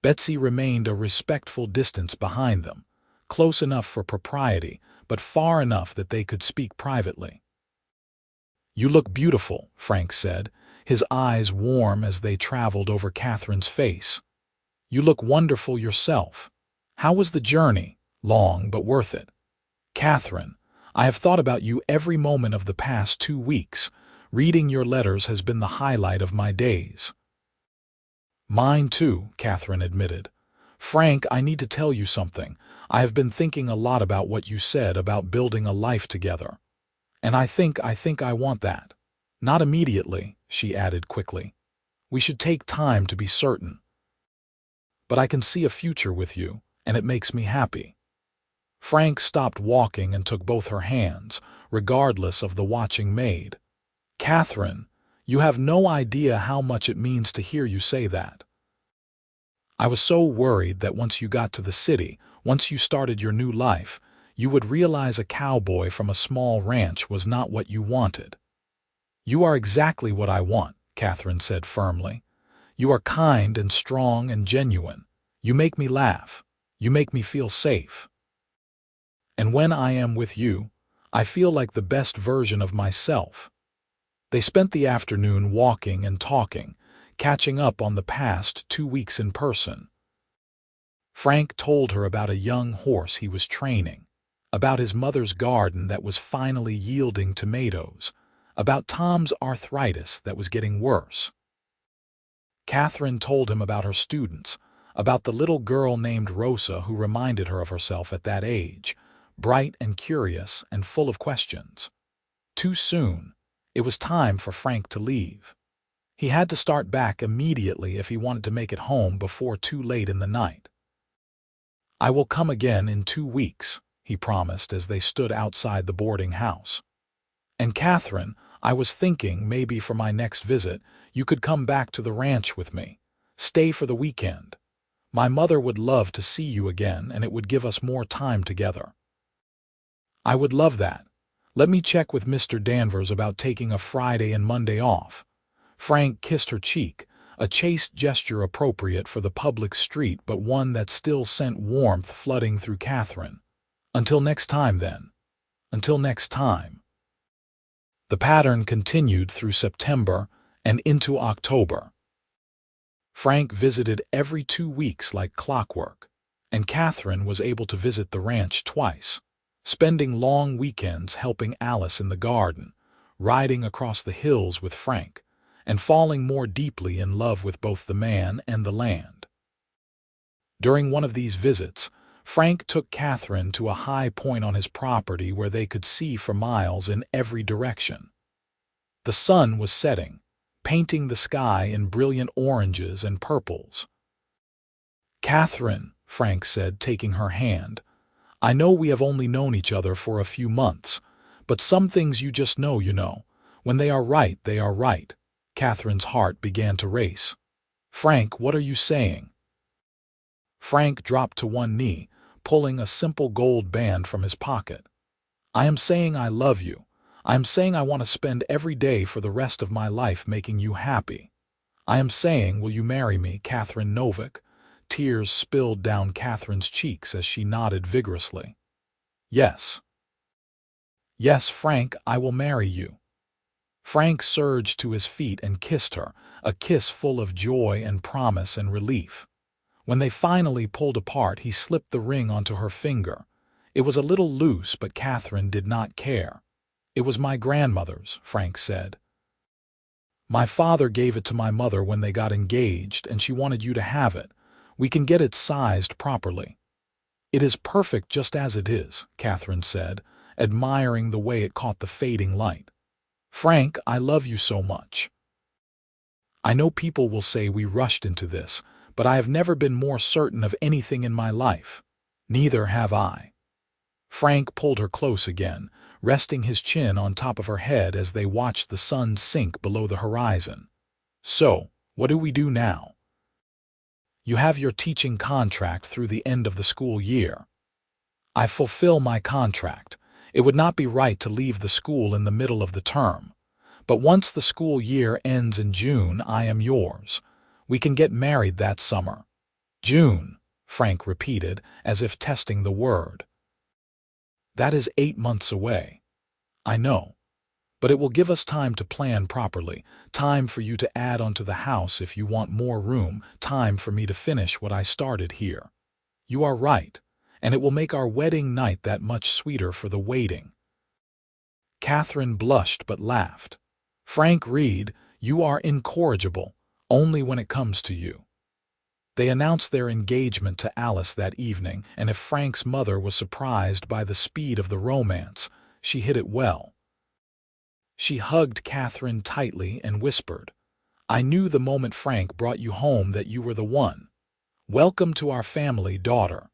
Betsy remained a respectful distance behind them, close enough for propriety, but far enough that they could speak privately. "You look beautiful," Frank said, his eyes warm as they traveled over Katherine's face. "You look wonderful yourself. How was the journey? Long, but worth it." "Katherine, I have thought about you every moment of the past 2 weeks. Reading your letters has been the highlight of my days." "Mine too," Katherine admitted. "Frank, I need to tell you something. I have been thinking a lot about what you said about building a life together. And I think I want that. Not immediately," she added quickly. "We should take time to be certain. But I can see a future with you, and it makes me happy." Frank stopped walking and took both her hands, regardless of the watching maid. "Katherine, you have no idea how much it means to hear you say that. I was so worried that once you got to the city, once you started your new life, you would realize a cowboy from a small ranch was not what you wanted." "You are exactly what I want," Katherine said firmly. "You are kind and strong and genuine. You make me laugh. You make me feel safe. And when I am with you, I feel like the best version of myself." They spent the afternoon walking and talking, catching up on the past 2 weeks in person. Frank told her about a young horse he was training, about his mother's garden that was finally yielding tomatoes, about Tom's arthritis that was getting worse. Katherine told him about her students, about the little girl named Rosa who reminded her of herself at that age, bright and curious and full of questions. Too soon. It was time for Frank to leave. He had to start back immediately if he wanted to make it home before too late in the night. "I will come again in 2 weeks," he promised as they stood outside the boarding house. "And Katherine, I was thinking maybe for my next visit you could come back to the ranch with me. Stay for the weekend. My mother would love to see you again, and it would give us more time together." "I would love that. Let me check with Mr. Danvers about taking a Friday and Monday off." Frank kissed her cheek, a chaste gesture appropriate for the public street but one that still sent warmth flooding through Katherine. "Until next time, then. Until next time." The pattern continued through September and into October. Frank visited every 2 weeks like clockwork, and Katherine was able to visit the ranch twice, spending long weekends helping Alice in the garden, riding across the hills with Frank, and falling more deeply in love with both the man and the land. During one of these visits, Frank took Katherine to a high point on his property where they could see for miles in every direction. The sun was setting, painting the sky in brilliant oranges and purples. "Katherine," Frank said, taking her hand, "I know we have only known each other for a few months, but some things you just know, you know. When they are right, they are right." Katherine's heart began to race. "Frank, what are you saying?" Frank dropped to one knee, pulling a simple gold band from his pocket. "I am saying I love you. I am saying I want to spend every day for the rest of my life making you happy. I am saying, will you marry me, Katherine Novak?" Tears spilled down Katherine's cheeks as she nodded vigorously. "Yes. Yes, Frank, I will marry you." Frank surged to his feet and kissed her, a kiss full of joy and promise and relief. When they finally pulled apart, he slipped the ring onto her finger. It was a little loose, but Katherine did not care. "It was my grandmother's," Frank said. "My father gave it to my mother when they got engaged, and she wanted you to have it. We can get it sized properly." "It is perfect just as it is," Katherine said, admiring the way it caught the fading light. "Frank, I love you so much. I know people will say we rushed into this, but I have never been more certain of anything in my life. Neither have I." Frank pulled her close again, resting his chin on top of her head as they watched the sun sink below the horizon. "So, what do we do now?" "You have your teaching contract through the end of the school year." "I fulfill my contract. It would not be right to leave the school in the middle of the term. But once the school year ends in June, I am yours. We can get married that summer." "June," Frank repeated, as if testing the word. "That is 8 months away." "I know. But it will give us time to plan properly, time for you to add onto the house if you want more room, time for me to finish what I started here." "You are right, and it will make our wedding night that much sweeter for the waiting." Katherine blushed but laughed. "Frank Reed, you are incorrigible, only when it comes to you." They announced their engagement to Alice that evening, and if Frank's mother was surprised by the speed of the romance, she hit it well. She hugged Katherine tightly and whispered, "I knew the moment Frank brought you home that you were the one. Welcome to our family, daughter."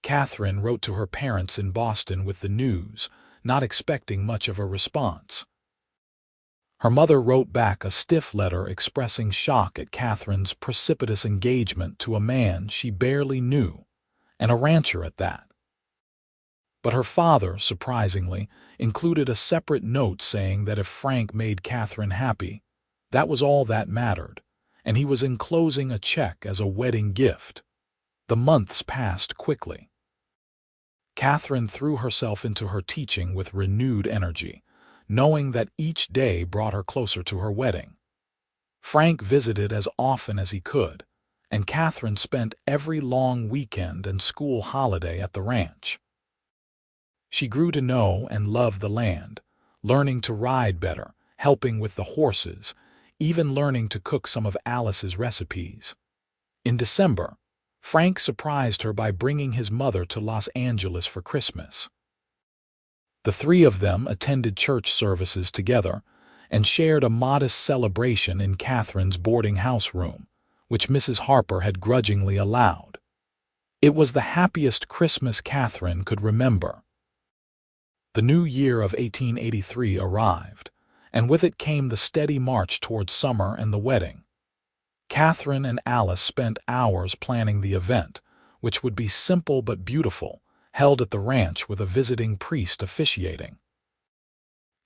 Katherine wrote to her parents in Boston with the news, not expecting much of a response. Her mother wrote back a stiff letter expressing shock at Katherine's precipitous engagement to a man she barely knew, and a rancher at that. But her father, surprisingly, included a separate note saying that if Frank made Katherine happy, that was all that mattered, and he was enclosing a check as a wedding gift. The months passed quickly. Katherine threw herself into her teaching with renewed energy, knowing that each day brought her closer to her wedding. Frank visited as often as he could, and Katherine spent every long weekend and school holiday at the ranch. She grew to know and love the land, learning to ride better, helping with the horses, even learning to cook some of Alice's recipes. In December, Frank surprised her by bringing his mother to Los Angeles for Christmas. The three of them attended church services together and shared a modest celebration in Katherine's boarding house room, which Mrs. Harper had grudgingly allowed. It was the happiest Christmas Katherine could remember. The new year of 1883 arrived, and with it came the steady march towards summer and the wedding. Katherine and Alice spent hours planning the event, which would be simple but beautiful, held at the ranch with a visiting priest officiating.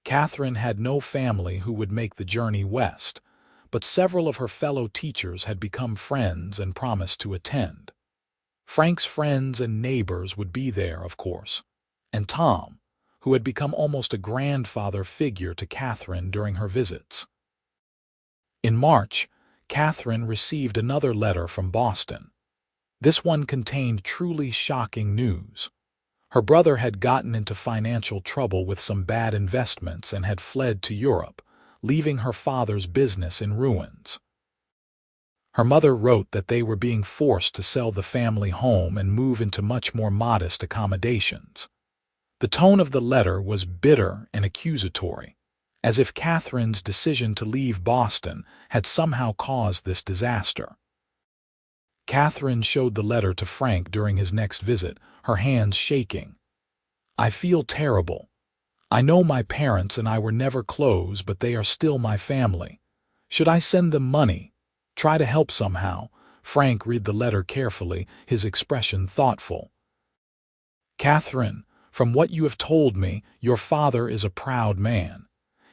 Katherine had no family who would make the journey west, but several of her fellow teachers had become friends and promised to attend. Frank's friends and neighbors would be there, of course, and Tom, who had become almost a grandfather figure to Katherine during her visits. In March, Katherine received another letter from Boston. This one contained truly shocking news. Her brother had gotten into financial trouble with some bad investments and had fled to Europe, leaving her father's business in ruins. Her mother wrote that they were being forced to sell the family home and move into much more modest accommodations. The tone of the letter was bitter and accusatory, as if Catherine's decision to leave Boston had somehow caused this disaster. Katherine showed the letter to Frank during his next visit, her hands shaking. "I feel terrible. I know my parents and I were never close, but they are still my family. Should I send them money? Try to help somehow." Frank read the letter carefully, his expression thoughtful. "Katherine, from what you have told me, your father is a proud man.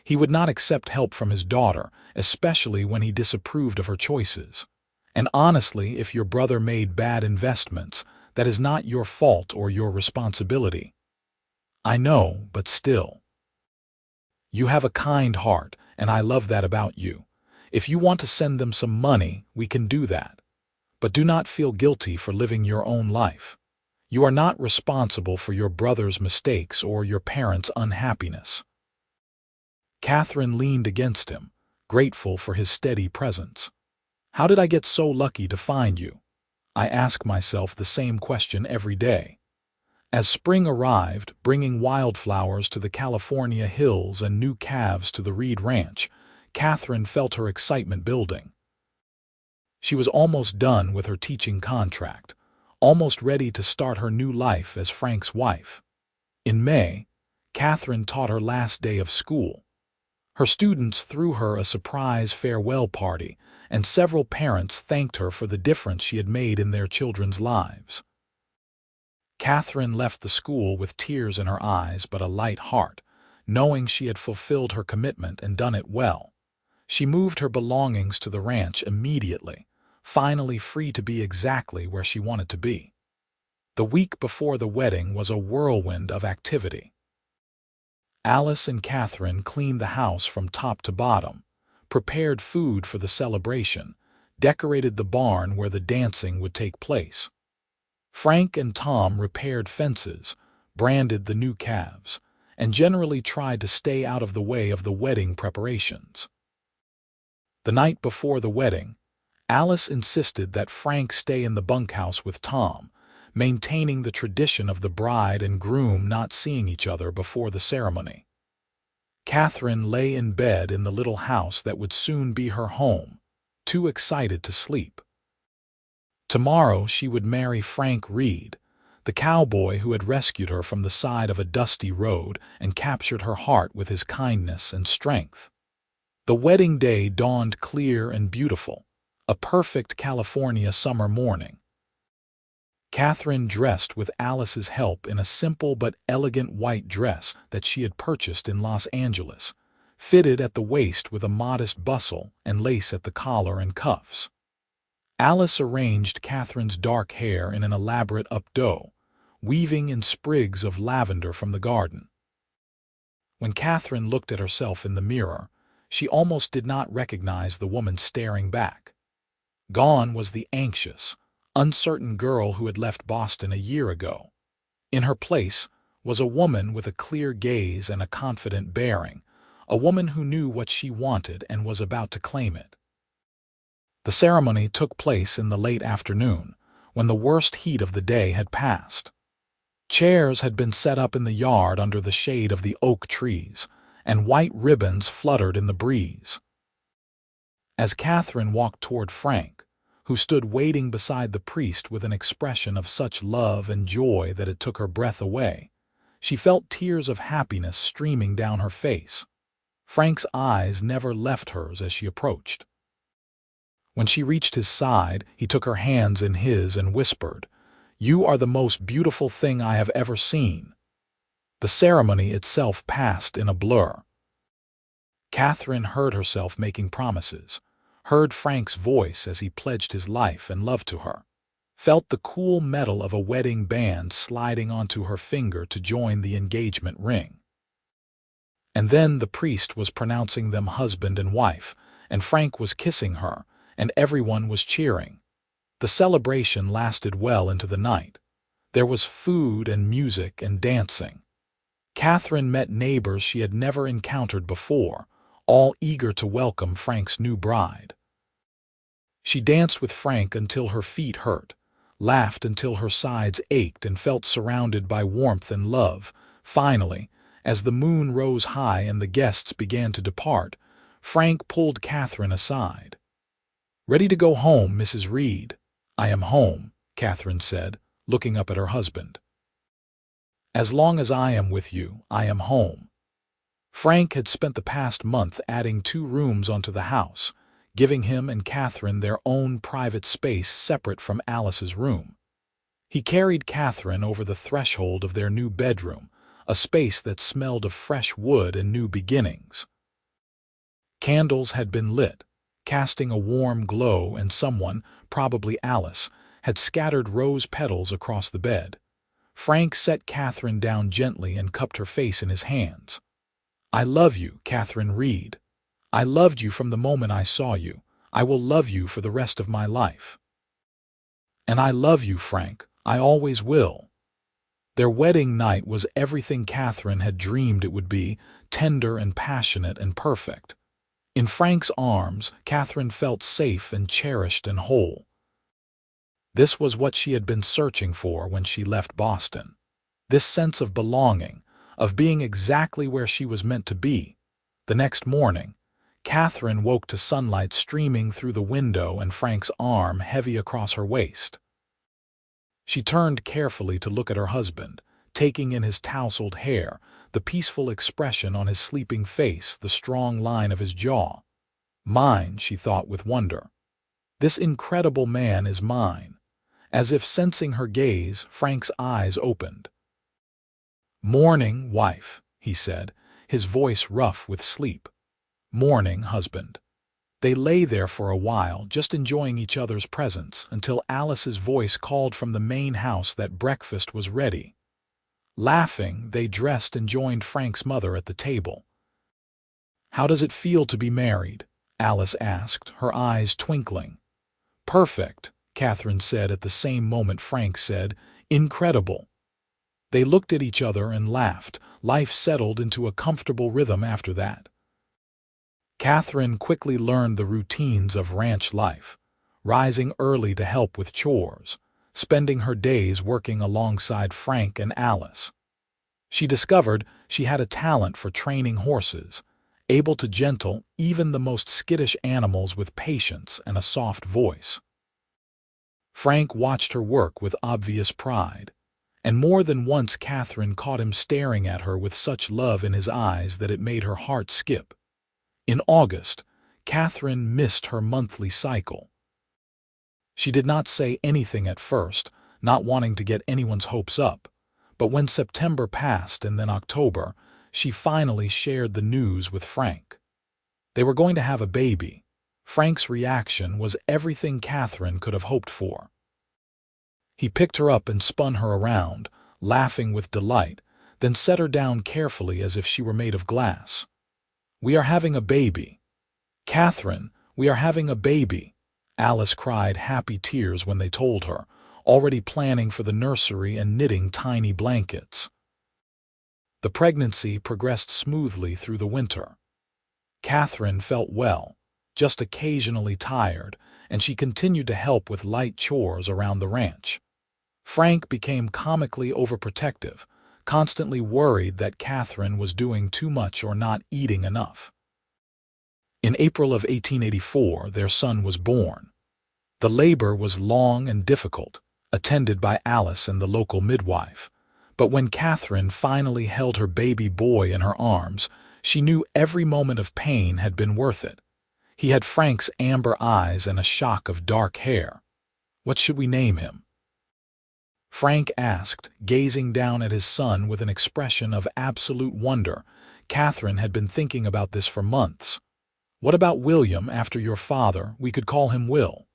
He would not accept help from his daughter, especially when he disapproved of her choices. And honestly, if your brother made bad investments, that is not your fault or your responsibility. I know, but still. You have a kind heart, and I love that about you. If you want to send them some money, we can do that. But do not feel guilty for living your own life. You are not responsible for your brother's mistakes or your parents' unhappiness." Katherine leaned against him, grateful for his steady presence. "How did I get so lucky to find you? I ask myself the same question every day." As spring arrived, bringing wildflowers to the California hills and new calves to the Reed Ranch, Katherine felt her excitement building. She was almost done with her teaching contract, almost ready to start her new life as Frank's wife. In May, Katherine taught her last day of school. Her students threw her a surprise farewell party, and several parents thanked her for the difference she had made in their children's lives. Katherine left the school with tears in her eyes but a light heart, knowing she had fulfilled her commitment and done it well. She moved her belongings to the ranch immediately, finally free to be exactly where she wanted to be. The week before the wedding was a whirlwind of activity. Alice and Katherine cleaned the house from top to bottom, prepared food for the celebration, decorated the barn where the dancing would take place. Frank and Tom repaired fences, branded the new calves, and generally tried to stay out of the way of the wedding preparations. The night before the wedding, Alice insisted that Frank stay in the bunkhouse with Tom, maintaining the tradition of the bride and groom not seeing each other before the ceremony. Katherine lay in bed in the little house that would soon be her home, too excited to sleep. Tomorrow she would marry Frank Reed, the cowboy who had rescued her from the side of a dusty road and captured her heart with his kindness and strength. The wedding day dawned clear and beautiful, a perfect California summer morning. Katherine dressed with Alice's help in a simple but elegant white dress that she had purchased in Los Angeles, fitted at the waist with a modest bustle and lace at the collar and cuffs. Alice arranged Katherine's dark hair in an elaborate updo, weaving in sprigs of lavender from the garden. When Katherine looked at herself in the mirror, she almost did not recognize the woman staring back. Gone was the anxious, uncertain girl who had left Boston a year ago. In her place was a woman with a clear gaze and a confident bearing, a woman who knew what she wanted and was about to claim it. The ceremony took place in the late afternoon, when the worst heat of the day had passed. Chairs had been set up in the yard under the shade of the oak trees, and white ribbons fluttered in the breeze. As Katherine walked toward Frank, who stood waiting beside the priest with an expression of such love and joy that it took her breath away, she felt tears of happiness streaming down her face. Frank's eyes never left hers as she approached. When she reached his side, he took her hands in his and whispered, "You are the most beautiful thing I have ever seen." The ceremony itself passed in a blur. Katherine heard herself making promises, heard Frank's voice as he pledged his life and love to her, felt the cool metal of a wedding band sliding onto her finger to join the engagement ring. And then the priest was pronouncing them husband and wife, and Frank was kissing her, and everyone was cheering. The celebration lasted well into the night. There was food and music and dancing. Katherine met neighbors she had never encountered before, all eager to welcome Frank's new bride. She danced with Frank until her feet hurt, laughed until her sides ached, and felt surrounded by warmth and love. Finally, as the moon rose high and the guests began to depart, Frank pulled Katherine aside. "Ready to go home, Mrs. Reed?" "I am home," Katherine said, looking up at her husband. "As long as I am with you, I am home." Frank had spent the past month adding 2 rooms onto the house, giving him and Katherine their own private space separate from Alice's room. He carried Katherine over the threshold of their new bedroom, a space that smelled of fresh wood and new beginnings. Candles had been lit, casting a warm glow, and someone, probably Alice, had scattered rose petals across the bed. Frank set Katherine down gently and cupped her face in his hands. "I love you, Katherine Reed. I loved you from the moment I saw you. I will love you for the rest of my life. And I love you, Frank. I always will." Their wedding night was everything Katherine had dreamed it would be, tender and passionate and perfect. In Frank's arms, Katherine felt safe and cherished and whole. This was what she had been searching for when she left Boston. This sense of belonging, of being exactly where she was meant to be. The next morning, Katherine woke to sunlight streaming through the window and Frank's arm heavy across her waist. She turned carefully to look at her husband, taking in his tousled hair, the peaceful expression on his sleeping face, the strong line of his jaw. "Mine," she thought with wonder. "This incredible man is mine." As if sensing her gaze, Frank's eyes opened. "Morning, wife," he said, his voice rough with sleep. "Morning, husband." They lay there for a while, just enjoying each other's presence, until Alice's voice called from the main house that breakfast was ready. Laughing, they dressed and joined Frank's mother at the table. "How does it feel to be married?" Alice asked, her eyes twinkling. "Perfect," Katherine said at the same moment Frank said, "Incredible." They looked at each other and laughed. Life settled into a comfortable rhythm after that. Katherine quickly learned the routines of ranch life, rising early to help with chores, spending her days working alongside Frank and Alice. She discovered she had a talent for training horses, able to gentle even the most skittish animals with patience and a soft voice. Frank watched her work with obvious pride, and more than once Katherine caught him staring at her with such love in his eyes that it made her heart skip. In August, Katherine missed her monthly cycle. She did not say anything at first, not wanting to get anyone's hopes up, but when September passed and then October, she finally shared the news with Frank. They were going to have a baby. Frank's reaction was everything Katherine could have hoped for. He picked her up and spun her around, laughing with delight, then set her down carefully as if she were made of glass. "We are having a baby." "Katherine, we are having a baby." Alice cried happy tears when they told her, already planning for the nursery and knitting tiny blankets. The pregnancy progressed smoothly through the winter. Katherine felt well, just occasionally tired, and she continued to help with light chores around the ranch. Frank became comically overprotective, constantly worried that Katherine was doing too much or not eating enough. In April of 1884, their son was born. The labor was long and difficult, attended by Alice and the local midwife. But when Katherine finally held her baby boy in her arms, she knew every moment of pain had been worth it. He had Frank's amber eyes and a shock of dark hair. "What should we name him?" Frank asked, gazing down at his son with an expression of absolute wonder. Katherine had been thinking about this for months. "What about William, after your father? We could call him Will."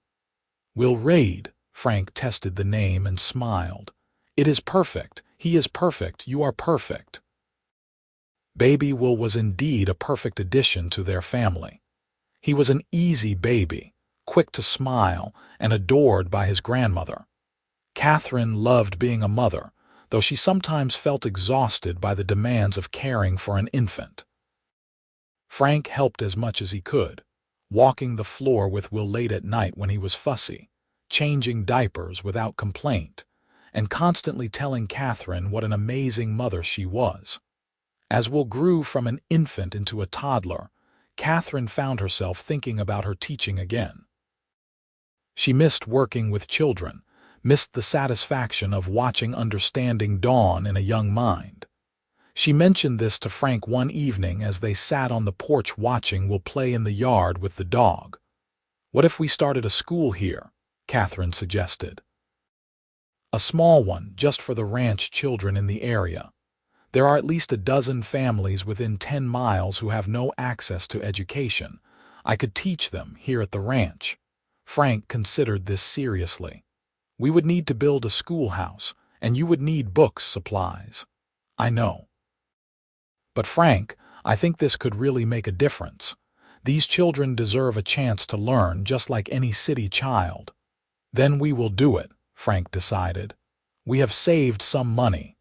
"Will Reid." Frank tested the name and smiled. "It is perfect. He is perfect. You are perfect." Baby Will was indeed a perfect addition to their family. He was an easy baby, quick to smile and adored by his grandmother. Katherine loved being a mother, though she sometimes felt exhausted by the demands of caring for an infant. Frank helped as much as he could, walking the floor with Will late at night when he was fussy, changing diapers without complaint, and constantly telling Katherine what an amazing mother she was. As Will grew from an infant into a toddler, Katherine found herself thinking about her teaching again. She missed working with children, missed the satisfaction of watching understanding dawn in a young mind. She mentioned this to Frank one evening as they sat on the porch watching Will play in the yard with the dog. "What if we started a school here?" Katherine suggested. "A small one, just for the ranch children in the area. There are at least a dozen families within 10 miles who have no access to education. I could teach them here at the ranch." Frank considered this seriously. "We would need to build a schoolhouse, and you would need books, supplies." "I know. But Frank, I think this could really make a difference. These children deserve a chance to learn just like any city child." "Then we will do it," Frank decided. "We have saved some money.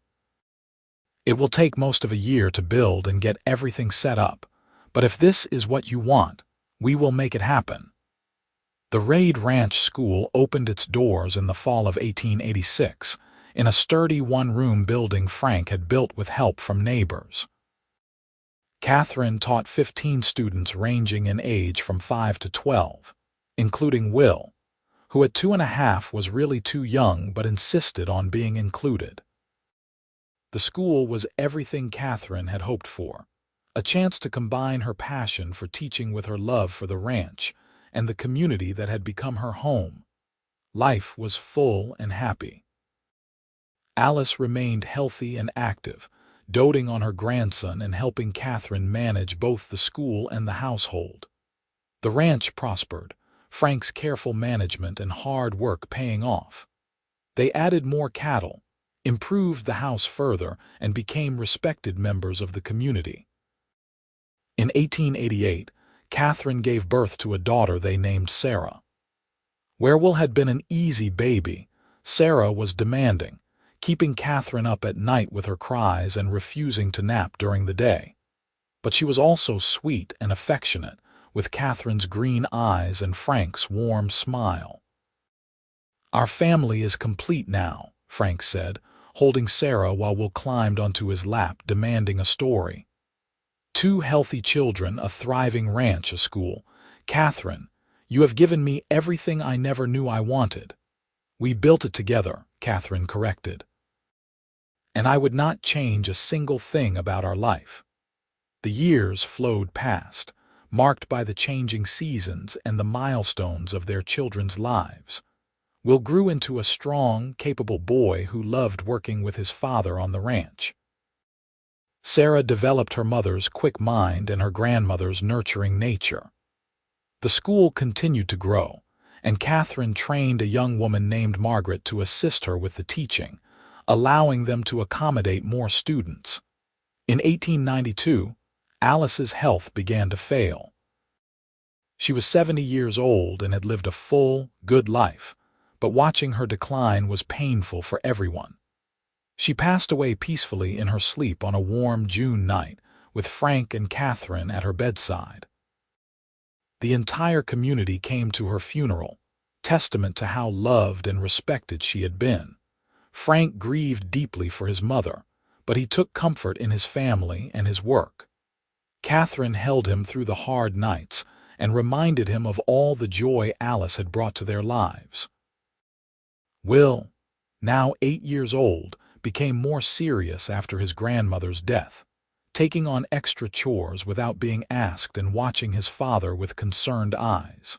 It will take most of a year to build and get everything set up, but if this is what you want, we will make it happen." The Raid Ranch School opened its doors in the fall of 1886, in a sturdy one-room building Frank had built with help from neighbors. Katherine taught 15 students ranging in age from 5 to 12, including Will, who at 2.5 was really too young but insisted on being included. The school was everything Katherine had hoped for, a chance to combine her passion for teaching with her love for the ranch and the community that had become her home. Life was full and happy. Alice remained healthy and active, doting on her grandson and helping Katherine manage both the school and the household. The ranch prospered, Frank's careful management and hard work paying off. They added more cattle, improved the house further, and became respected members of the community. In 1888, Katherine gave birth to a daughter they named Sarah. Where Will had been an easy baby, Sarah was demanding, keeping Katherine up at night with her cries and refusing to nap during the day. But she was also sweet and affectionate, with Katherine's green eyes and Frank's warm smile. "Our family is complete now," Frank said, holding Sarah while Will climbed onto his lap demanding a story. "2 healthy children, a thriving ranch, a school. Katherine, you have given me everything I never knew I wanted." "We built it together," Katherine corrected. "And I would not change a single thing about our life." The years flowed past, marked by the changing seasons and the milestones of their children's lives. Will grew into a strong, capable boy who loved working with his father on the ranch. Sarah developed her mother's quick mind and her grandmother's nurturing nature. The school continued to grow, and Katherine trained a young woman named Margaret to assist her with the teaching, allowing them to accommodate more students. In 1892, Alice's health began to fail. She was 70 years old and had lived a full, good life, but watching her decline was painful for everyone. She passed away peacefully in her sleep on a warm June night, with Frank and Katherine at her bedside. The entire community came to her funeral, testament to how loved and respected she had been. Frank grieved deeply for his mother, but he took comfort in his family and his work. Katherine held him through the hard nights and reminded him of all the joy Alice had brought to their lives. Will, now 8 years old, became more serious after his grandmother's death, taking on extra chores without being asked and watching his father with concerned eyes.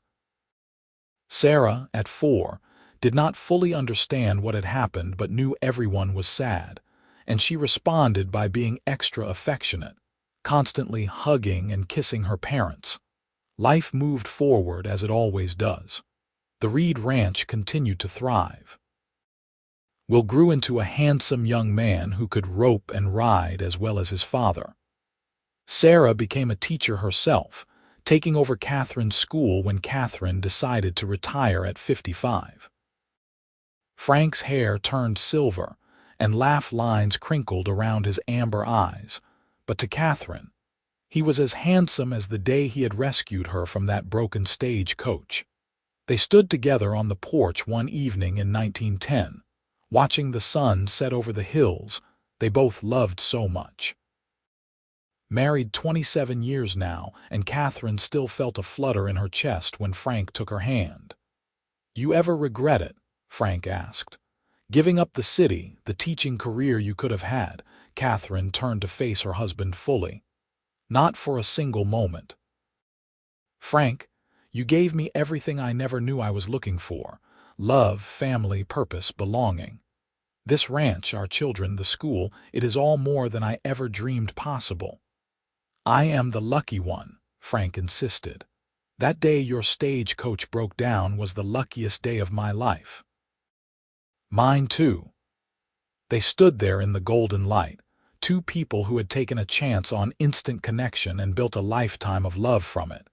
Sarah, at 4, did not fully understand what had happened but knew everyone was sad, and she responded by being extra affectionate, constantly hugging and kissing her parents. Life moved forward as it always does. The Reed Ranch continued to thrive. Will grew into a handsome young man who could rope and ride as well as his father. Sarah became a teacher herself, taking over Katherine's school when Katherine decided to retire at 55. Frank's hair turned silver, and laugh lines crinkled around his amber eyes, but to Katherine, he was as handsome as the day he had rescued her from that broken stagecoach. They stood together on the porch one evening in 1910, watching the sun set over the hills they both loved so much. Married 27 years now, and Katherine still felt a flutter in her chest when Frank took her hand. "You ever regret it?" Frank asked. "Giving up the city, the teaching career you could have had?" Katherine turned to face her husband fully. "Not for a single moment. Frank, you gave me everything I never knew I was looking for: love, family, purpose, belonging. This ranch, our children, the school, it is all more than I ever dreamed possible." "I am the lucky one," Frank insisted. "That day your stagecoach broke down was the luckiest day of my life." "Mine too." They stood there in the golden light, two people who had taken a chance on instant connection and built a lifetime of love from it.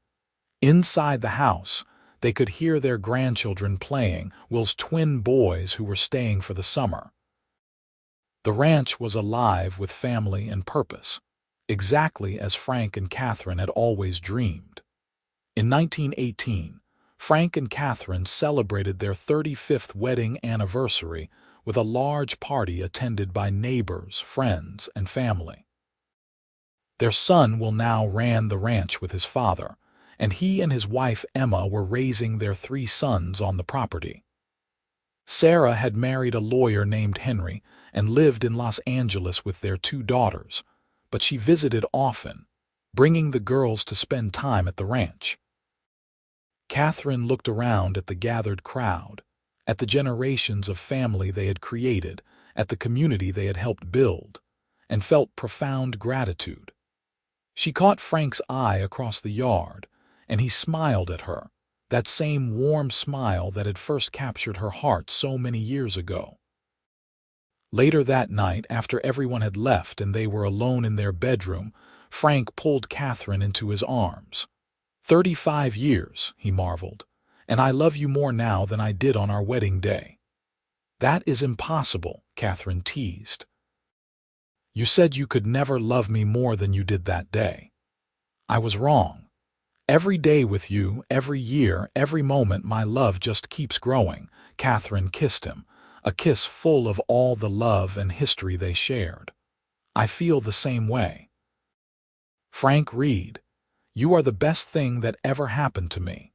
Inside the house, they could hear their grandchildren playing, Will's twin boys who were staying for the summer. The ranch was alive with family and purpose, exactly as Frank and Katherine had always dreamed. In 1918, Frank and Katherine celebrated their 35th wedding anniversary with a large party attended by neighbors, friends, and family. Their son Will now ran the ranch with his father, and he and his wife Emma were raising their 3 sons on the property. Sarah had married a lawyer named Henry and lived in Los Angeles with their 2 daughters, but she visited often, bringing the girls to spend time at the ranch. Katherine looked around at the gathered crowd, at the generations of family they had created, at the community they had helped build, and felt profound gratitude. She caught Frank's eye across the yard, and he smiled at her, that same warm smile that had first captured her heart so many years ago. Later that night, after everyone had left and they were alone in their bedroom, Frank pulled Katherine into his arms. 35 years, he marveled, and I love you more now than I did on our wedding day." "That is impossible," Katherine teased. "You said you could never love me more than you did that day." "I was wrong. Every day with you, every year, every moment, my love just keeps growing." Katherine kissed him, a kiss full of all the love and history they shared. "I feel the same way." "Frank Reed, you are the best thing that ever happened to me."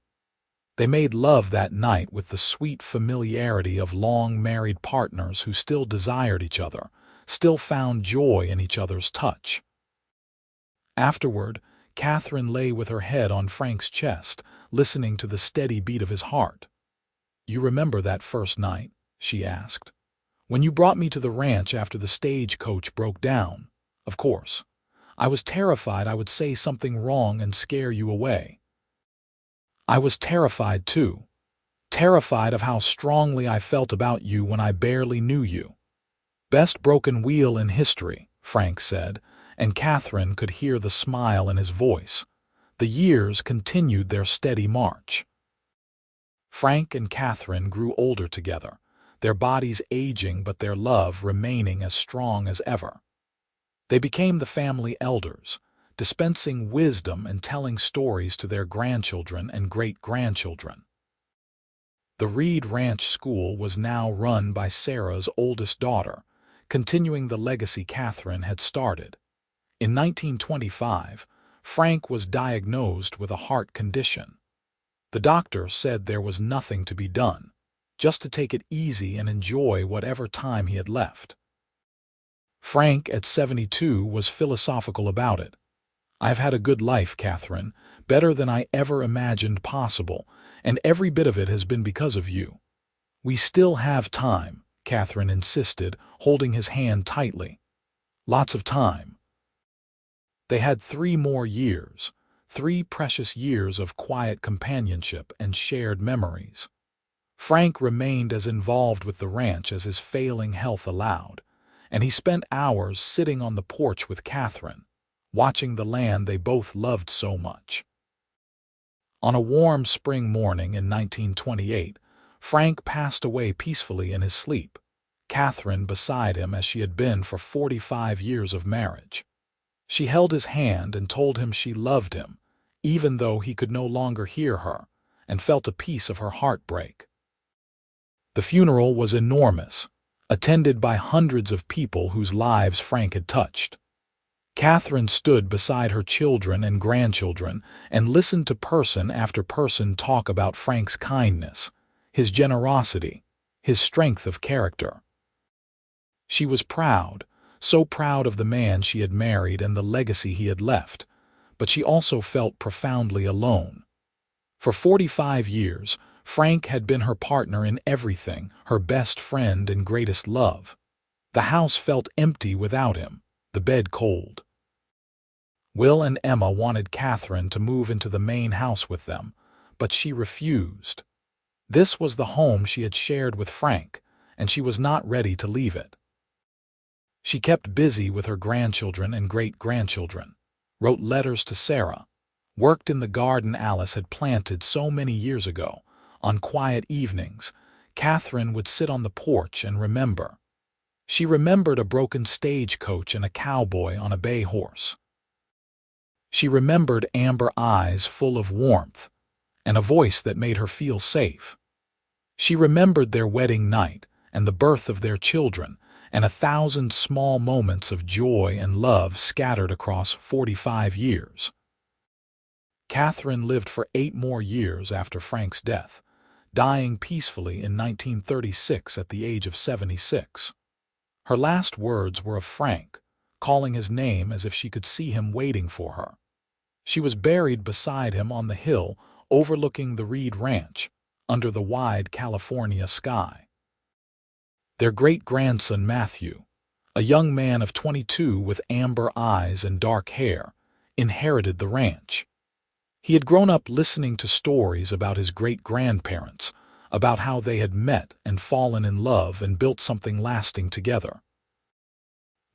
They made love that night with the sweet familiarity of long-married partners who still desired each other, still found joy in each other's touch. Afterward, Katherine lay with her head on Frank's chest, listening to the steady beat of his heart. "You remember that first night?" she asked. "When you brought me to the ranch after the stagecoach broke down? Of course. I was terrified I would say something wrong and scare you away." "I was terrified too. Terrified of how strongly I felt about you when I barely knew you." "Best broken wheel in history," Frank said, and Katherine could hear the smile in his voice. The years continued their steady march. Frank and Katherine grew older together, their bodies aging but their love remaining as strong as ever. They became the family elders, dispensing wisdom and telling stories to their grandchildren and great-grandchildren. The Reed Ranch School was now run by Sarah's oldest daughter, continuing the legacy Katherine had started. In 1925, Frank was diagnosed with a heart condition. The doctor said there was nothing to be done, just to take it easy and enjoy whatever time he had left. Frank, at 72, was philosophical about it. "I've had a good life, Katherine, better than I ever imagined possible, and every bit of it has been because of you." "We still have time," Katherine insisted, holding his hand tightly. "Lots of time." They had 3 more years, 3 precious years of quiet companionship and shared memories. Frank remained as involved with the ranch as his failing health allowed, and he spent hours sitting on the porch with Katherine, watching the land they both loved so much. On a warm spring morning in 1928, Frank passed away peacefully in his sleep, Katherine beside him as she had been for 45 years of marriage. She held his hand and told him she loved him, even though he could no longer hear her, and felt a piece of her heart break. The funeral was enormous, attended by hundreds of people whose lives Frank had touched. Katherine stood beside her children and grandchildren and listened to person after person talk about Frank's kindness, his generosity, his strength of character. She was proud, so proud of the man she had married and the legacy he had left, but she also felt profoundly alone. For 45 years, Frank had been her partner in everything, her best friend and greatest love. The house felt empty without him, the bed cold. Will and Emma wanted Katherine to move into the main house with them, but she refused. This was the home she had shared with Frank, and she was not ready to leave it. She kept busy with her grandchildren and great-grandchildren, wrote letters to Sarah, worked in the garden Alice had planted so many years ago. On quiet evenings, Katherine would sit on the porch and remember. She remembered a broken stagecoach and a cowboy on a bay horse. She remembered amber eyes full of warmth and a voice that made her feel safe. She remembered their wedding night and the birth of their children and 1,000 small moments of joy and love scattered across 45 years. Katherine lived for 8 more years after Frank's death, dying peacefully in 1936 at the age of 76. Her last words were of Frank, calling his name as if she could see him waiting for her. She was buried beside him on the hill overlooking the Reed Ranch, under the wide California sky. Their great-grandson Matthew, a young man of 22 with amber eyes and dark hair, inherited the ranch. He had grown up listening to stories about his great-grandparents, about how they had met and fallen in love and built something lasting together.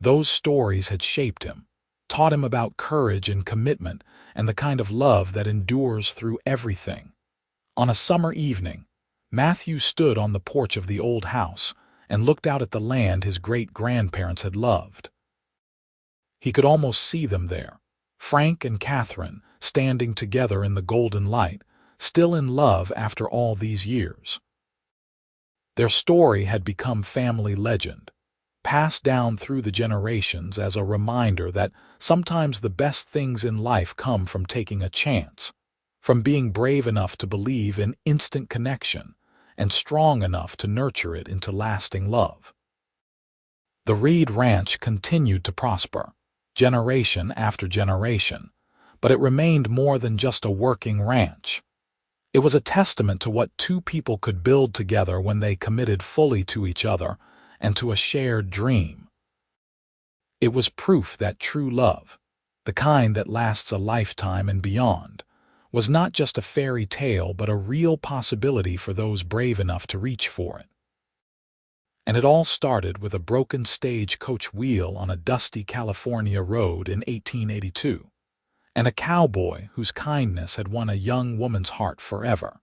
Those stories had shaped him, taught him about courage and commitment and the kind of love that endures through everything. On a summer evening, Matthew stood on the porch of the old house and looked out at the land his great-grandparents had loved. He could almost see them there, Frank and Katherine, standing together in the golden light, still in love after all these years. Their story had become family legend, passed down through the generations as a reminder that sometimes the best things in life come from taking a chance, from being brave enough to believe in instant connection and strong enough to nurture it into lasting love. The Reed Ranch continued to prosper, generation after generation, but it remained more than just a working ranch. It was a testament to what 2 people could build together when they committed fully to each other and to a shared dream. It was proof that true love, the kind that lasts a lifetime and beyond, was not just a fairy tale but a real possibility for those brave enough to reach for it. And it all started with a broken stagecoach wheel on a dusty California road in 1882, and a cowboy whose kindness had won a young woman's heart forever.